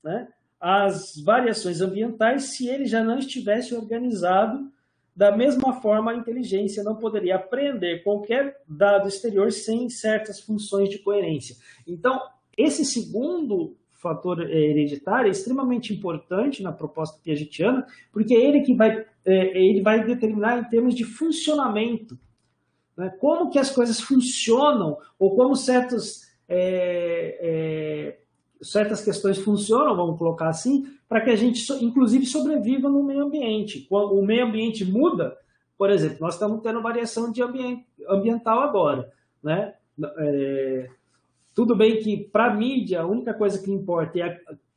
né, às variações ambientais se ele já não estivesse organizado. Da mesma forma, a inteligência não poderia apreender qualquer dado exterior sem certas funções de coerência. Então, esse segundo fator hereditário é extremamente importante na proposta piagetiana, porque é ele que vai determinar em termos de funcionamento, né? Como que as coisas funcionam, ou como certos certas questões funcionam, vamos colocar assim, para que a gente, inclusive, sobreviva no meio ambiente. Quando o meio ambiente muda, por exemplo, nós estamos tendo variação de ambiental agora, né? Tudo bem que, para a mídia, a única coisa que importa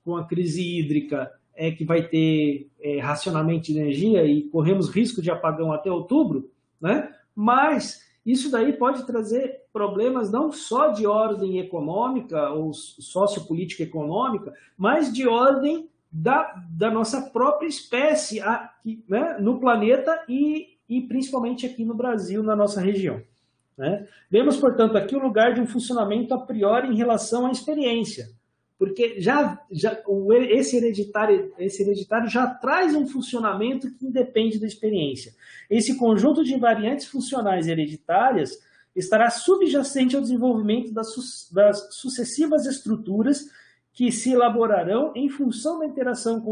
com a crise hídrica é que vai ter racionamento de energia e corremos risco de apagão até outubro, né? Mas isso daí pode trazer problemas não só de ordem econômica ou sociopolítica econômica, mas de ordem da nossa própria espécie aqui, né, no planeta e principalmente aqui no Brasil, na nossa região. Né? Vemos, portanto, aqui o lugar de um funcionamento a priori em relação à experiência, porque esse hereditário já traz um funcionamento que independe da experiência. Esse conjunto de variantes funcionais hereditárias estará subjacente ao desenvolvimento das sucessivas estruturas que se elaborarão em função da interação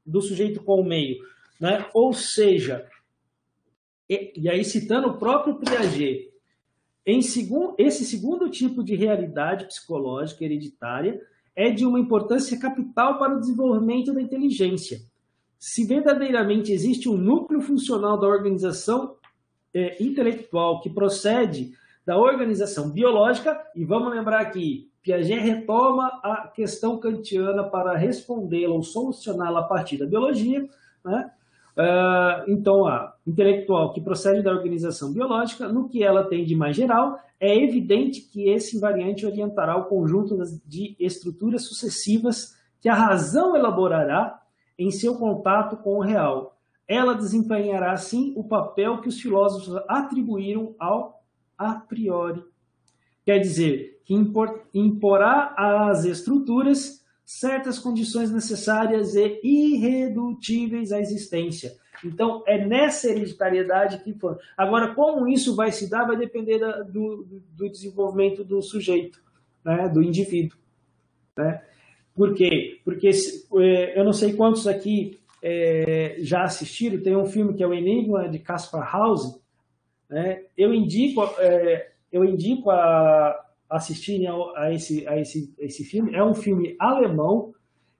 do sujeito com o meio. Né? Ou seja, e aí citando o próprio Piaget, esse segundo tipo de realidade psicológica hereditária é de uma importância capital para o desenvolvimento da inteligência. Se verdadeiramente existe um núcleo funcional da organização intelectual que procede da organização biológica, e vamos lembrar aqui, Piaget retoma a questão kantiana para respondê-la ou solucioná-la a partir da biologia, né? Então, a intelectual que procede da organização biológica, no que ela tem de mais geral, é evidente que esse invariante orientará o conjunto de estruturas sucessivas que a razão elaborará em seu contato com o real. Ela desempenhará, assim, o papel que os filósofos atribuíram ao a priori. Quer dizer, que imporá às estruturas certas condições necessárias e irredutíveis à existência. Então, é nessa hereditariedade que for. Agora, como isso vai se dar, vai depender do desenvolvimento do sujeito, né, do indivíduo. Né? Por quê? Porque eu não sei quantos aqui já assistiram, tem um filme que é o Enigma de Caspar Hauser. Né? Eu indico a assistirem a esse filme. É um filme alemão,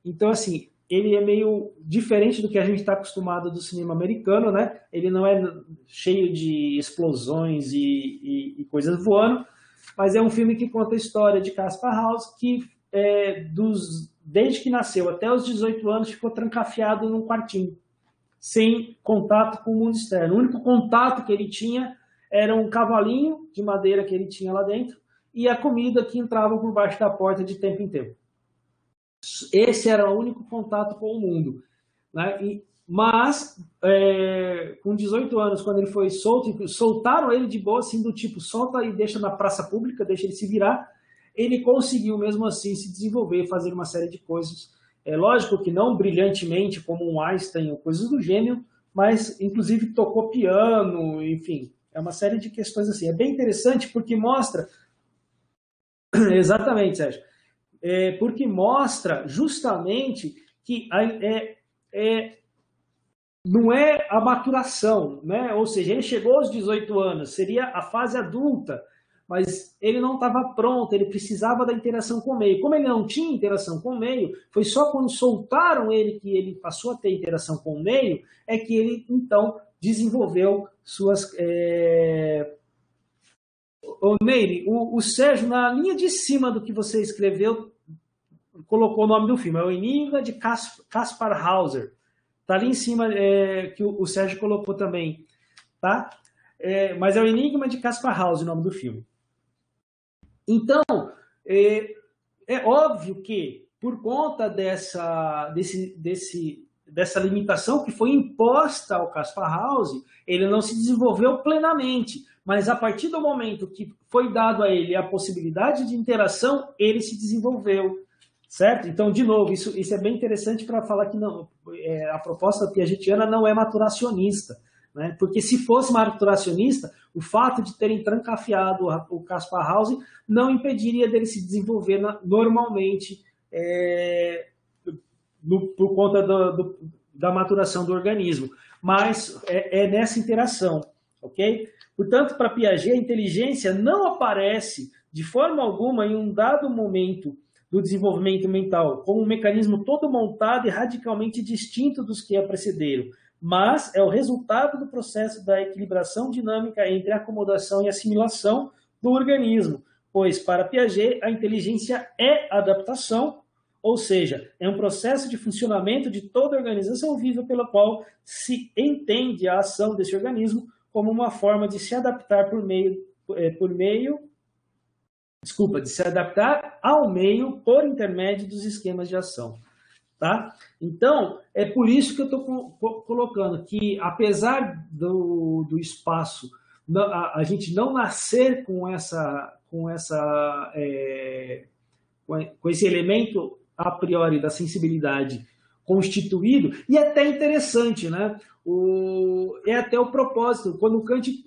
então, assim, ele é meio diferente do que a gente está acostumado do cinema americano, né? Ele não é cheio de explosões e coisas voando, mas é um filme que conta a história de Caspar Hauser, que desde que nasceu até os 18 anos ficou trancafiado num quartinho, sem contato com o mundo externo. O único contato que ele tinha era um cavalinho de madeira que ele tinha lá dentro, e a comida que entrava por baixo da porta de tempo em tempo. Esse era o único contato com o mundo. Né? Mas, com 18 anos, quando ele foi solto, soltaram ele de boa, assim, do tipo, solta e deixa na praça pública, deixa ele se virar, ele conseguiu, mesmo assim, se desenvolver e fazer uma série de coisas. É lógico que não brilhantemente, como um Einstein ou coisas do gênero, mas, inclusive, tocou piano, enfim, é uma série de questões assim. É bem interessante porque mostra... Exatamente, Sérgio. Porque mostra justamente que não é a maturação, né? Ou seja, ele chegou aos 18 anos, seria a fase adulta, mas ele não estava pronto, ele precisava da interação com o meio. Como ele não tinha interação com o meio, foi só quando soltaram ele que ele passou a ter interação com o meio, é que ele, então, desenvolveu suas... Neire, o Sérgio, na linha de cima do que você escreveu, colocou o nome do filme. É o Enigma de Caspar Hauser. Está ali em cima, que o Sérgio colocou também. Tá? Mas é o Enigma de Caspar Hauser o nome do filme. Então, é óbvio que, por conta dessa limitação que foi imposta ao Caspar Hauser, ele não se desenvolveu plenamente. Mas a partir do momento que foi dado a ele a possibilidade de interação, ele se desenvolveu, certo? Então, de novo, isso é bem interessante para falar que não, a proposta piagetiana não é maturacionista, né? Porque se fosse maturacionista, o fato de terem trancafiado o Caspar Hauser não impediria dele se desenvolver normalmente por conta da maturação do organismo. Mas é nessa interação, ok? Portanto, para Piaget, a inteligência não aparece de forma alguma em um dado momento do desenvolvimento mental, como um mecanismo todo montado e radicalmente distinto dos que a precederam, mas é o resultado do processo da equilibração dinâmica entre acomodação e assimilação do organismo, pois, para Piaget, a inteligência é adaptação, ou seja, é um processo de funcionamento de toda a organização viva pela qual se entende a ação desse organismo como uma forma de se adaptar de se adaptar ao meio por intermédio dos esquemas de ação. Tá? Então, é por isso que eu estou colocando que, apesar do espaço, a gente não nascer com esse elemento a priori da sensibilidade constituído, e é até interessante, né? É até o propósito. Quando o Kant,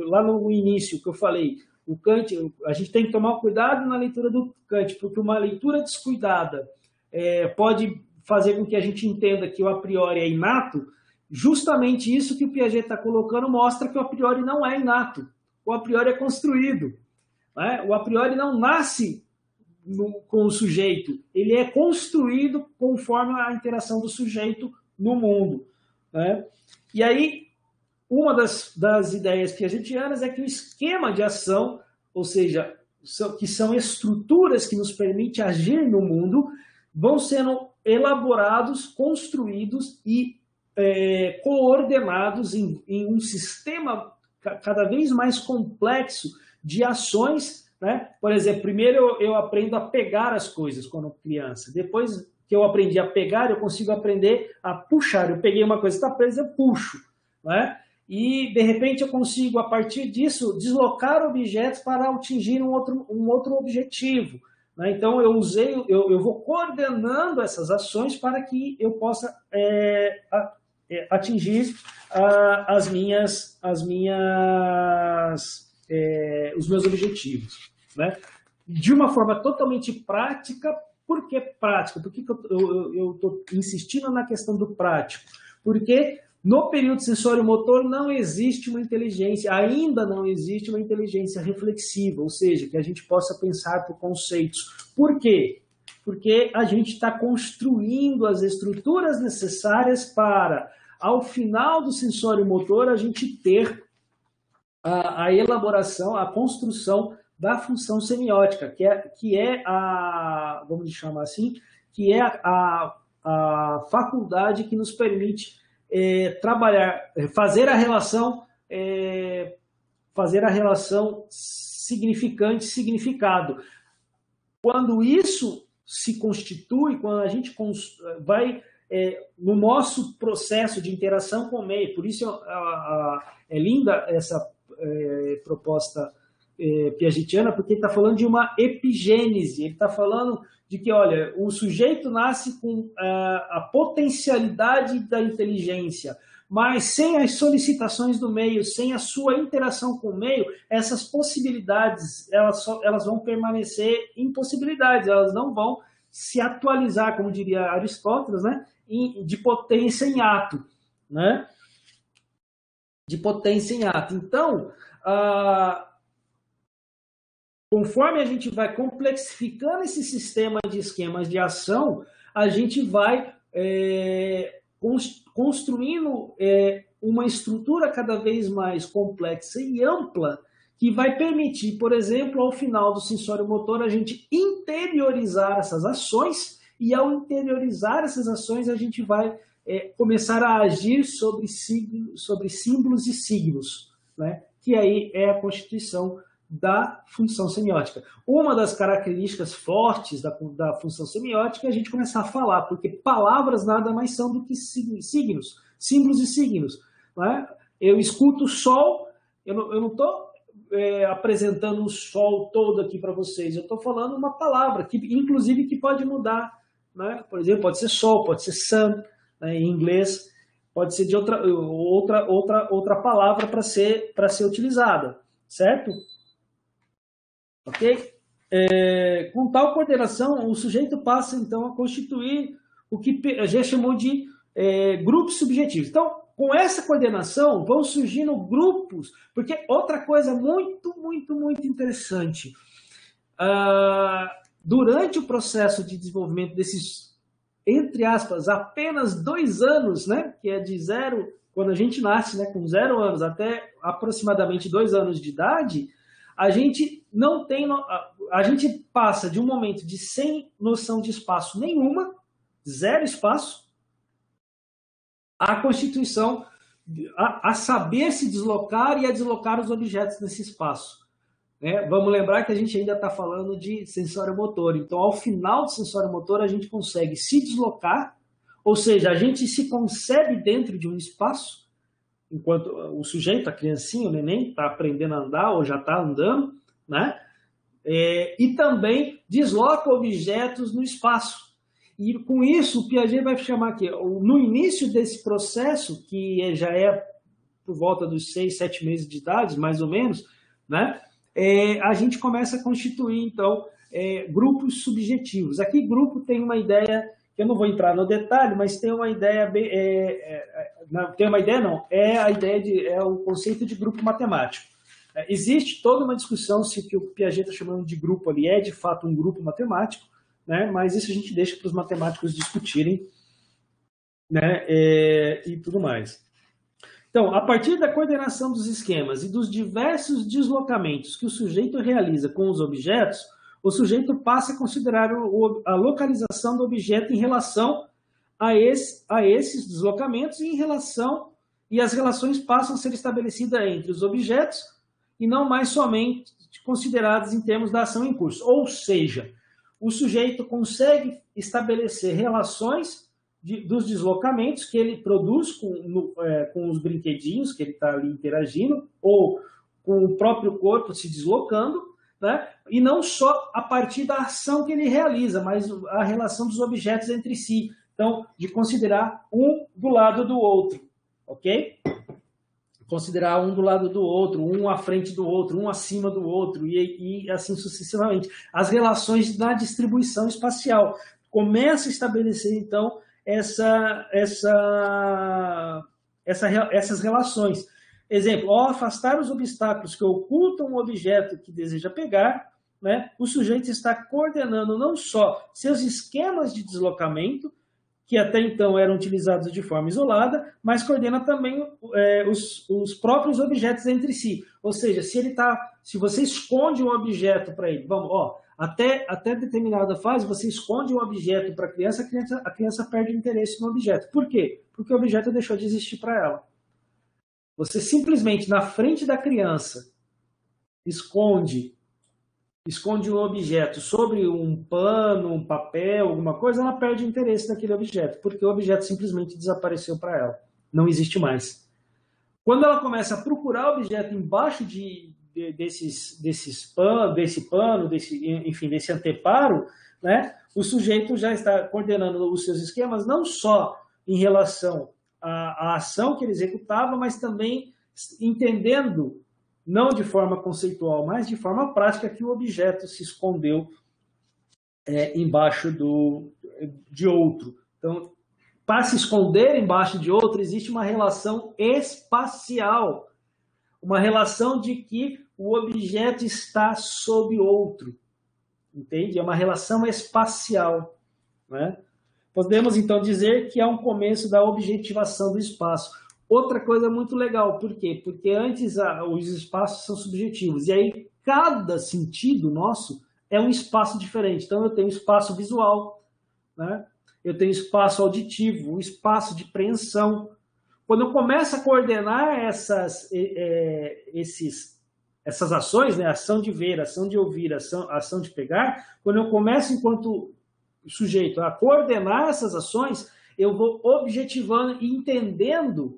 lá no início que eu falei, o Kant, a gente tem que tomar cuidado na leitura do Kant, porque uma leitura descuidada pode fazer com que a gente entenda que o a priori é inato. Justamente isso que o Piaget está colocando mostra que o a priori não é inato. O a priori é construído. Né? O a priori não nasce com o sujeito, ele é construído conforme a interação do sujeito no mundo. Né? E aí, uma das ideias piagetianas é que o esquema de ação, ou seja, que são estruturas que nos permitem agir no mundo, vão sendo elaborados, construídos e coordenados em um sistema cada vez mais complexo de ações. Né? Por exemplo, primeiro eu aprendo a pegar as coisas quando criança. Depois que eu aprendi a pegar, eu consigo aprender a puxar. Eu peguei uma coisa que está presa, eu puxo. Né? E, de repente, eu consigo, a partir disso, deslocar objetos para atingir um outro objetivo. Né? Então, eu vou coordenando essas ações para que eu possa atingir os meus objetivos. Né? De uma forma totalmente prática. Por que prática? Por que eu estou insistindo na questão do prático? Porque no período sensório-motor não existe uma inteligência, ainda não existe uma inteligência reflexiva, ou seja, que a gente possa pensar por conceitos. Por quê? Porque a gente está construindo as estruturas necessárias para, ao final do sensório-motor, a gente ter a elaboração, a construção da função semiótica, que é a, vamos chamar assim, que é a faculdade que nos permite trabalhar, fazer a relação significante-significado. Quando isso se constitui, quando a gente vai no nosso processo de interação com o meio, por isso é linda essa proposta piagetiana, porque ele está falando de uma epigênese, ele está falando de que, olha, o sujeito nasce com a potencialidade da inteligência, mas sem as solicitações do meio, sem a sua interação com o meio, essas possibilidades elas vão permanecer impossibilidades, elas não vão se atualizar, como diria Aristóteles, né, de potência em ato. Né? De potência em ato. Então, conforme a gente vai complexificando esse sistema de esquemas de ação, a gente vai construindo uma estrutura cada vez mais complexa e ampla que vai permitir, por exemplo, ao final do sensório-motor, a gente interiorizar essas ações e, ao interiorizar essas ações, a gente vai começar a agir sobre símbolos e signos, né? Que aí é a constituição da função semiótica. Uma das características fortes da função semiótica é a gente começar a falar, porque palavras nada mais são do que signos, símbolos e signos. Né? Eu escuto o sol, eu não estou apresentando o sol todo aqui para vocês, eu estou falando uma palavra, que inclusive que pode mudar. Né? Por exemplo, pode ser sol, pode ser sun, né? Em inglês, pode ser de outra palavra para ser utilizada, certo? Ok? Com tal coordenação, o sujeito passa, então, a constituir o que a gente chamou de grupos subjetivos. Então, com essa coordenação, vão surgindo grupos, porque outra coisa muito, muito, muito interessante. durante o processo de desenvolvimento desses, entre aspas, apenas 2 anos, né, que é de zero, quando a gente nasce, né, com 0 anos até aproximadamente 2 anos de idade, a gente não tem, a gente passa de um momento de sem noção de espaço nenhuma, zero espaço, a constituição, a saber se deslocar e a deslocar os objetos nesse espaço. Né? Vamos lembrar que a gente ainda está falando de sensório motor. Então, ao final do sensório motor, a gente consegue se deslocar, ou seja, a gente se concebe dentro de um espaço, enquanto o sujeito, a criancinha, o neném, está aprendendo a andar ou já está andando, né? E também desloca objetos no espaço. E com isso, o Piaget vai chamar aqui, no início desse processo, que já é por volta dos 6, 7 meses de idade, mais ou menos, né? A gente começa a constituir, então, grupos subjetivos. Aqui, grupo tem uma ideia, que eu não vou entrar no detalhe, mas tem uma ideia, é o conceito de grupo matemático. Existe toda uma discussão se o que o Piaget está chamando de grupo ali é, de fato, um grupo matemático, né? Mas isso a gente deixa para os matemáticos discutirem, né? E tudo mais. Então, a partir da coordenação dos esquemas e dos diversos deslocamentos que o sujeito realiza com os objetos, o sujeito passa a considerar a localização do objeto em relação a esses deslocamentos e as relações passam a ser estabelecidas entre os objetos e não mais somente consideradas em termos da ação em curso. Ou seja, o sujeito consegue estabelecer relações dos deslocamentos que ele produz com os brinquedinhos que ele está ali interagindo, ou com o próprio corpo se deslocando, né? E não só a partir da ação que ele realiza, mas a relação dos objetos entre si. Então, de considerar um do lado do outro, ok? Considerar um do lado do outro, um à frente do outro, um acima do outro, e assim sucessivamente. As relações da distribuição espacial. Começa a estabelecer, então, essas relações. Exemplo, ao afastar os obstáculos que ocultam o objeto que deseja pegar, né, o sujeito está coordenando não só seus esquemas de deslocamento, que até então eram utilizados de forma isolada, mas coordena também os próprios objetos entre si. Ou seja, se você esconde um objeto para ele, até determinada fase, você esconde um objeto para a criança perde o interesse no objeto. Por quê? Porque o objeto deixou de existir para ela. Você simplesmente, na frente da criança, esconde um objeto sobre um pano, um papel, alguma coisa, ela perde o interesse naquele objeto, porque o objeto simplesmente desapareceu para ela. Não existe mais. Quando ela começa a procurar o objeto embaixo desse pano, desse anteparo, né, o sujeito já está coordenando os seus esquemas não só em relação à ação que ele executava, mas também entendendo, não de forma conceitual, mas de forma prática, que o objeto se escondeu embaixo de outro. Então, para se esconder embaixo de outro, existe uma relação espacial, uma relação de que o objeto está sob outro, entende? É uma relação espacial, né? Podemos, então, dizer que é um começo da objetivação do espaço. Outra coisa muito legal, por quê? Porque antes os espaços são subjetivos, e aí cada sentido nosso é um espaço diferente. Então, eu tenho espaço visual, né? Eu tenho espaço auditivo, um espaço de preensão. Quando eu começo a coordenar essas ações, né? Ação de ver, ação de ouvir, ação de pegar, quando eu começo, enquanto sujeito, a coordenar essas ações, eu vou objetivando e entendendo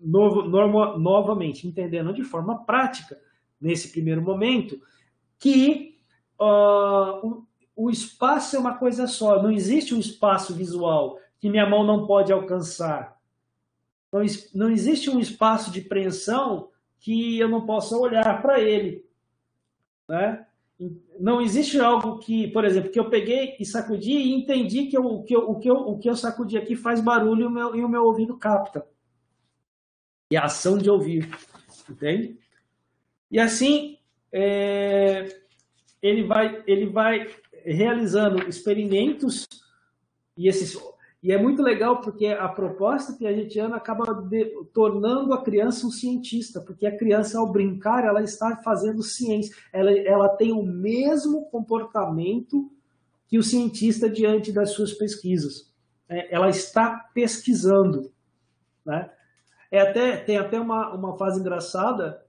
novamente, entendendo de forma prática, nesse primeiro momento, que o espaço é uma coisa só, não existe um espaço visual que minha mão não pode alcançar. Não existe um espaço de preensão que eu não possa olhar para ele, né? Não existe algo que, por exemplo, que eu peguei e sacudi e entendi que o que eu sacudi aqui faz barulho e o meu ouvido capta. E a ação de ouvir, entende? E assim, ele vai realizando experimentos e é muito legal porque a proposta piagetiana acaba tornando a criança um cientista, porque a criança, ao brincar, ela está fazendo ciência, ela tem o mesmo comportamento que o cientista diante das suas pesquisas. Ela está pesquisando, né? Tem até uma fase engraçada,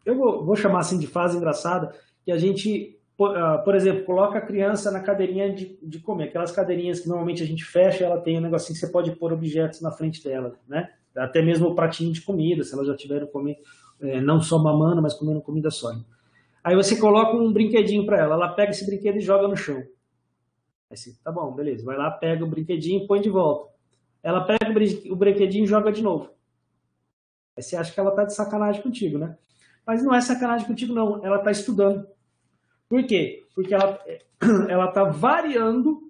eu vou chamar assim de fase engraçada, que a gente, por exemplo, coloca a criança na cadeirinha de comer, aquelas cadeirinhas que normalmente a gente fecha, ela tem um negocinho que você pode pôr objetos na frente dela, né? Até mesmo o pratinho de comida, se ela já tiver comendo, não só mamando, mas comendo comida sólida. Aí você coloca um brinquedinho para ela pega esse brinquedo e joga no chão. Aí você, tá bom, beleza, vai lá, pega o brinquedinho e põe de volta. Ela pega o brinquedinho e joga de novo. Aí você acha que ela tá de sacanagem contigo, né? Mas não é sacanagem contigo, não. Ela tá estudando. Por quê? Porque ela tá variando.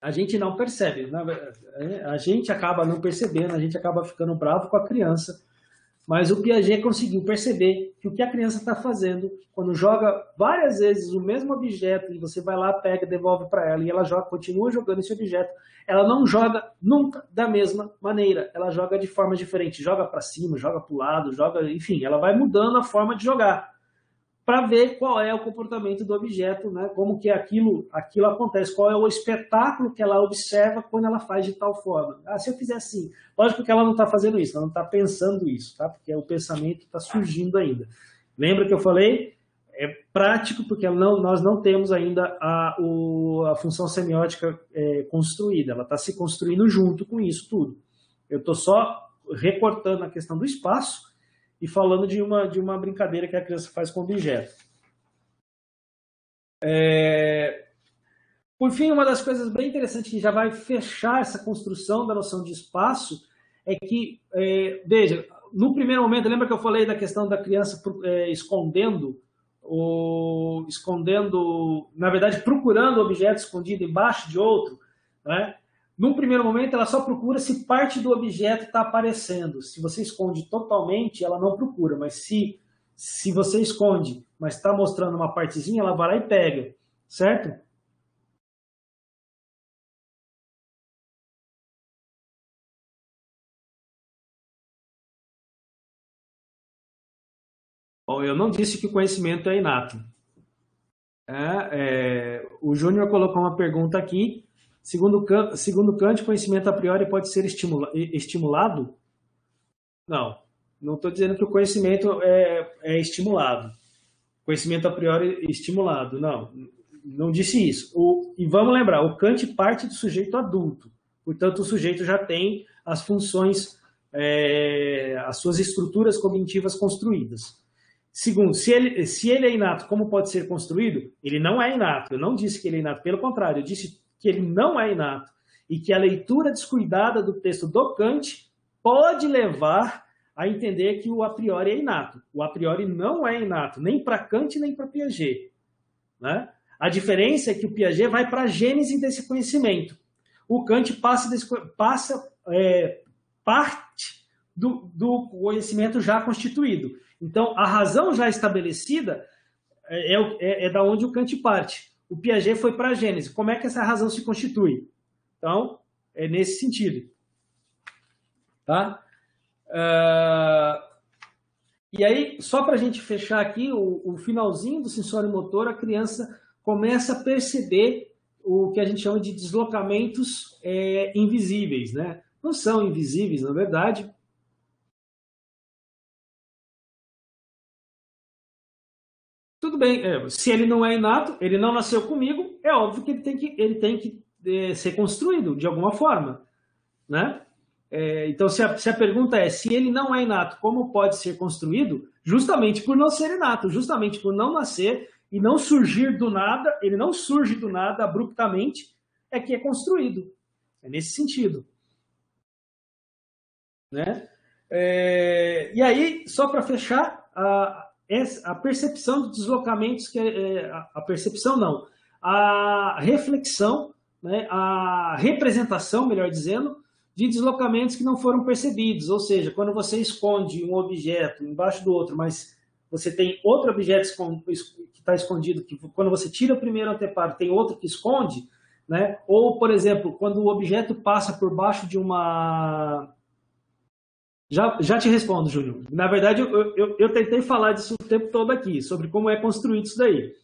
A gente não percebe. A gente acaba não percebendo, a gente acaba ficando bravo com a criança. Mas o Piaget conseguiu perceber que o que a criança está fazendo, quando joga várias vezes o mesmo objeto, e você vai lá, pega, devolve para ela, e ela continua jogando esse objeto, ela não joga nunca da mesma maneira, ela joga de forma diferente, joga para cima, joga para o lado, enfim, ela vai mudando a forma de jogar, para ver qual é o comportamento do objeto, né? Como que aquilo acontece, qual é o espetáculo que ela observa quando ela faz de tal forma. Se eu fizer assim, lógico que ela não está fazendo isso, ela não está pensando isso, tá? Porque o pensamento está surgindo ainda. Lembra que eu falei? É prático, porque nós não temos ainda a função semiótica construída, ela está se construindo junto com isso tudo. Eu estou só recortando a questão do espaço e falando de uma brincadeira que a criança faz com o objeto. Por fim, uma das coisas bem interessantes que já vai fechar essa construção da noção de espaço é que, veja, no primeiro momento, lembra que eu falei da questão da criança escondendo, na verdade, procurando o objeto escondido embaixo de outro, né? Num primeiro momento, ela só procura se parte do objeto está aparecendo. Se você esconde totalmente, ela não procura. Mas se você esconde, mas está mostrando uma partezinha, ela vai lá e pega. Certo? Bom, eu não disse que o conhecimento é inato. O Júnior colocou uma pergunta aqui. Segundo Kant, conhecimento a priori pode ser estimulado? Não estou dizendo que o conhecimento é estimulado. Conhecimento a priori estimulado, não disse isso. E vamos lembrar, o Kant parte do sujeito adulto, portanto o sujeito já tem as funções, as suas estruturas cognitivas construídas. Segundo, se ele é inato, como pode ser construído? Ele não é inato, eu não disse que ele é inato, pelo contrário, eu disse que ele não é inato e que a leitura descuidada do texto do Kant pode levar a entender que o a priori é inato. O a priori não é inato, nem para Kant nem para Piaget, né? A diferença é que o Piaget vai para a gênese desse conhecimento. O Kant passa parte do conhecimento já constituído. Então, a razão já estabelecida é da onde o Kant parte. O Piaget foi para a gênese. Como é que essa razão se constitui? Então, é nesse sentido. Tá? E aí, só para a gente fechar aqui, o finalzinho do sensório motor, a criança começa a perceber o que a gente chama de deslocamentos invisíveis, né? Não são invisíveis, na verdade. Tudo bem, se ele não é inato, ele não nasceu comigo, é óbvio que ele tem que ser construído de alguma forma, né? Então, se a pergunta é se ele não é inato, como pode ser construído? Justamente por não ser inato, justamente por não nascer e não surgir do nada, ele não surge do nada abruptamente, é que é construído. É nesse sentido. Né? E aí, só para fechar, a percepção de deslocamentos, a percepção não, a reflexão, né, a representação, melhor dizendo, de deslocamentos que não foram percebidos, ou seja, quando você esconde um objeto embaixo do outro, mas você tem outro objeto que está escondido, que quando você tira o primeiro anteparo, tem outro que esconde, né? Ou, por exemplo, quando o objeto passa por baixo de uma... Já te respondo, Júlio. Na verdade, eu tentei falar disso o tempo todo aqui, sobre como é construído isso daí.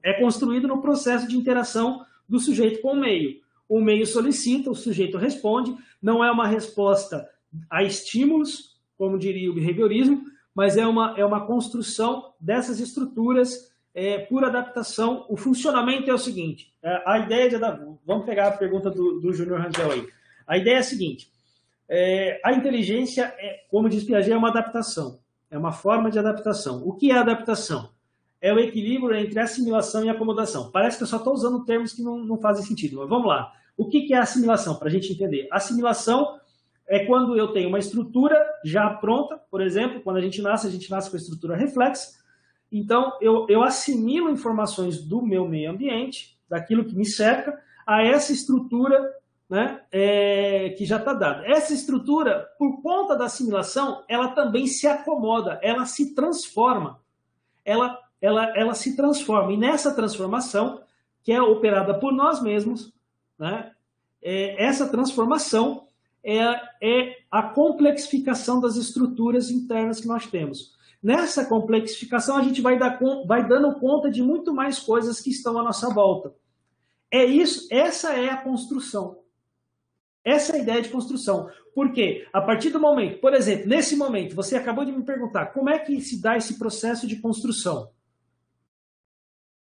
É construído no processo de interação do sujeito com o meio. O meio solicita, o sujeito responde, não é uma resposta a estímulos, como diria o behaviorismo, mas é uma construção dessas estruturas por adaptação. O funcionamento é o seguinte, a ideia de... Vamos pegar a pergunta do Júnior Rangel aí. A ideia é a seguinte, a inteligência, como diz Piaget, é uma adaptação, é uma forma de adaptação. O que é adaptação? É o equilíbrio entre assimilação e acomodação. Parece que eu só estou usando termos que não fazem sentido, mas vamos lá. O que é assimilação, para a gente entender? Assimilação é quando eu tenho uma estrutura já pronta, por exemplo, quando a gente nasce com a estrutura reflexa. Então, eu assimilo informações do meu meio ambiente, daquilo que me cerca, a essa estrutura, né, que já está dada. Essa estrutura, por conta da assimilação, ela também se acomoda, ela se transforma. Ela se transforma. E nessa transformação, que é operada por nós mesmos, né, essa transformação é a complexificação das estruturas internas que nós temos. Nessa complexificação, a gente vai dando conta de muito mais coisas que estão à nossa volta. Essa é a construção. Essa é a ideia de construção. Por quê? A partir do momento, por exemplo, nesse momento, você acabou de me perguntar como é que se dá esse processo de construção.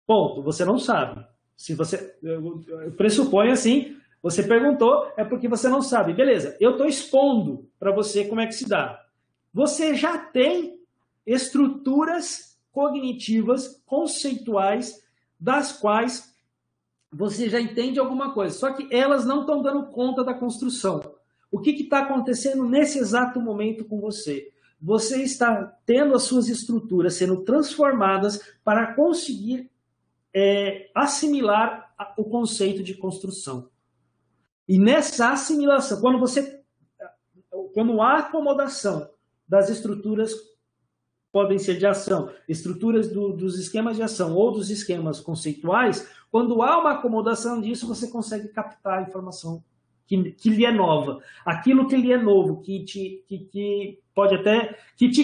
Ponto, você não sabe. Se você pressupõe assim, você perguntou, é porque você não sabe. Beleza, eu estou expondo para você como é que se dá. Você já tem estruturas cognitivas, conceituais, das quais você já entende alguma coisa. Só que elas não estão dando conta da construção. O que está acontecendo nesse exato momento com você? Você está tendo as suas estruturas sendo transformadas para conseguir assimilar o conceito de construção. E nessa assimilação, quando há acomodação das estruturas, podem ser de ação, estruturas dos esquemas de ação ou dos esquemas conceituais, quando há uma acomodação disso, você consegue captar a informação que lhe é nova. Aquilo que lhe é novo, que te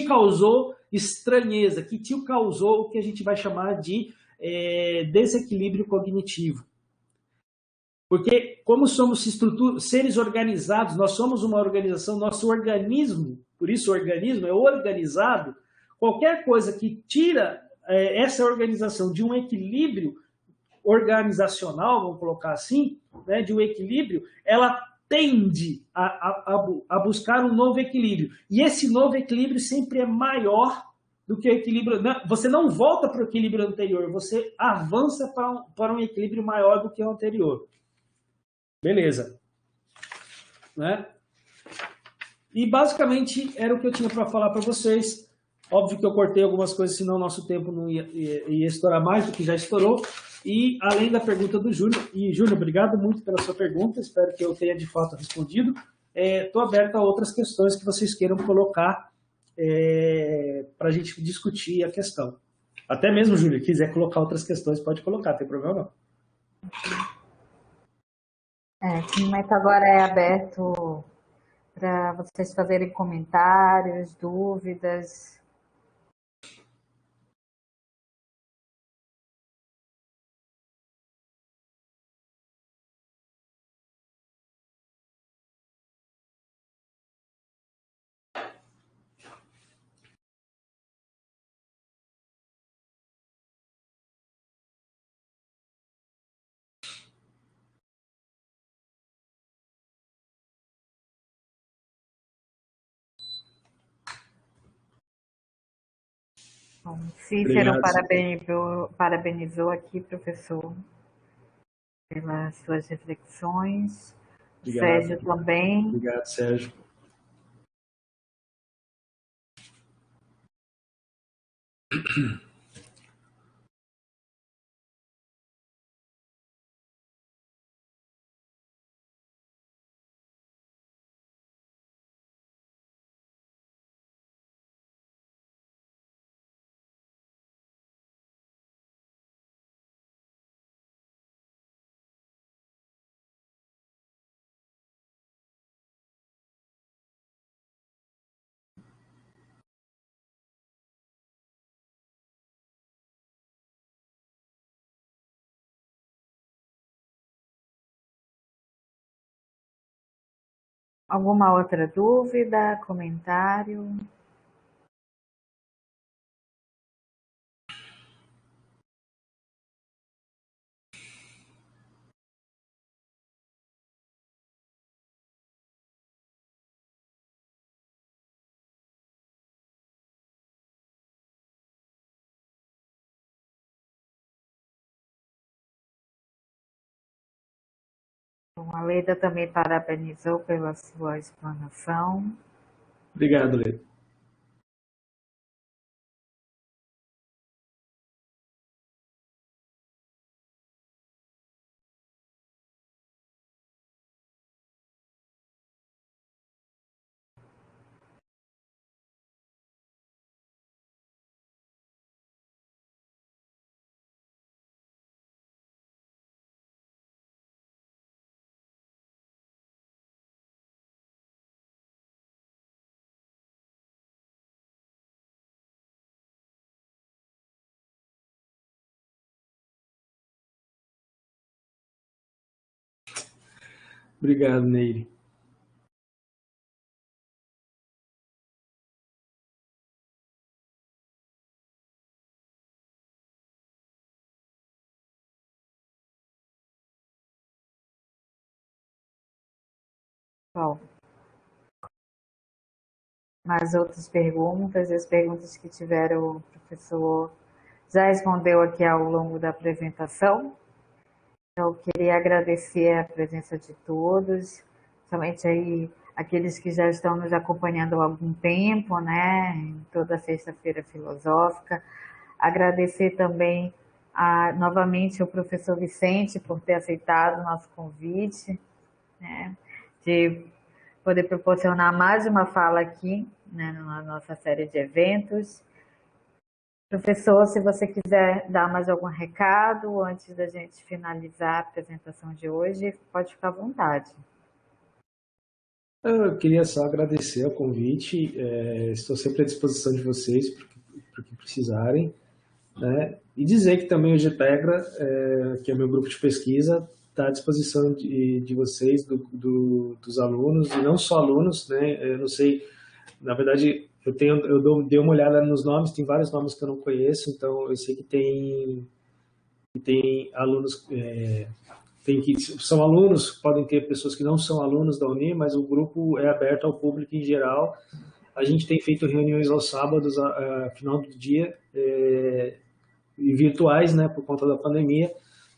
causou estranheza, que te causou o que a gente vai chamar de desequilíbrio cognitivo. Porque como somos seres organizados, nós somos uma organização, nosso organismo, por isso o organismo é organizado, qualquer coisa que tira essa organização de um equilíbrio organizacional, vamos colocar assim, né, de um equilíbrio, ela tende a buscar um novo equilíbrio. E esse novo equilíbrio sempre é maior do que o equilíbrio. Você não volta para o equilíbrio anterior, você avança para um equilíbrio maior do que o anterior. Beleza. Né? E basicamente era o que eu tinha para falar para vocês. Óbvio que eu cortei algumas coisas, senão nosso tempo não ia estourar mais do que já estourou. E além da pergunta do Júnior, e Júnior, obrigado muito pela sua pergunta, espero que eu tenha de fato respondido. Estou aberto a outras questões que vocês queiram colocar para a gente discutir a questão. Até mesmo, Júnior, quiser colocar outras questões, pode colocar, não tem problema não. Esse momento agora é aberto para vocês fazerem comentários, dúvidas. Bom, Cícero parabenizou aqui, professor, pelas suas reflexões. Obrigado. Sérgio também. Obrigado, Sérgio. Alguma outra dúvida, comentário? Bom, a Leda também parabenizou pela sua explanação. Obrigado, Lê. Obrigado, Neire. Bom, mais outras perguntas? As perguntas que tiveram o professor já respondeu aqui ao longo da apresentação. Eu queria agradecer a presença de todos, somente aí aqueles que já estão nos acompanhando há algum tempo, né, em toda sexta-feira filosófica. Agradecer também novamente ao professor Vicente por ter aceitado o nosso convite, né, de poder proporcionar mais uma fala aqui, né, na nossa série de eventos. Professor, se você quiser dar mais algum recado antes da gente finalizar a apresentação de hoje, pode ficar à vontade. Eu queria só agradecer o convite, estou sempre à disposição de vocês para o que precisarem, né? E dizer que também o GPEGRA, que é meu grupo de pesquisa, está à disposição de vocês, dos alunos, e não só alunos, né? Eu não sei, na verdade, dei uma olhada nos nomes, tem vários nomes que eu não conheço, então eu sei que tem alunos, são alunos, podem ter pessoas que não são alunos da Uni, mas o grupo é aberto ao público em geral. A gente tem feito reuniões aos sábados, final do dia, e virtuais, né, por conta da pandemia.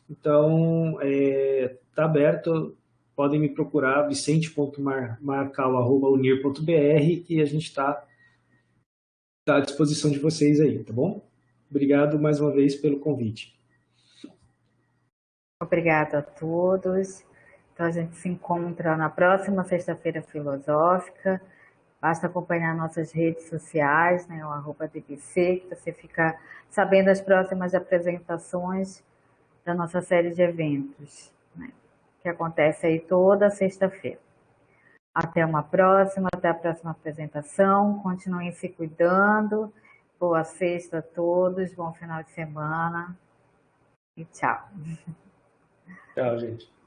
Então, está aberto, podem me procurar, vicente.marcal@unir.br, e a gente tá à disposição de vocês aí, tá bom? Obrigado mais uma vez pelo convite. Obrigada a todos. Então, a gente se encontra na próxima sexta-feira filosófica. Basta acompanhar nossas redes sociais, né, o @dbc, que você fica sabendo das próximas apresentações da nossa série de eventos, né, que acontece aí toda sexta-feira. Até uma próxima, até a próxima apresentação. Continuem se cuidando. Boa sexta a todos, bom final de semana e tchau. Tchau, gente.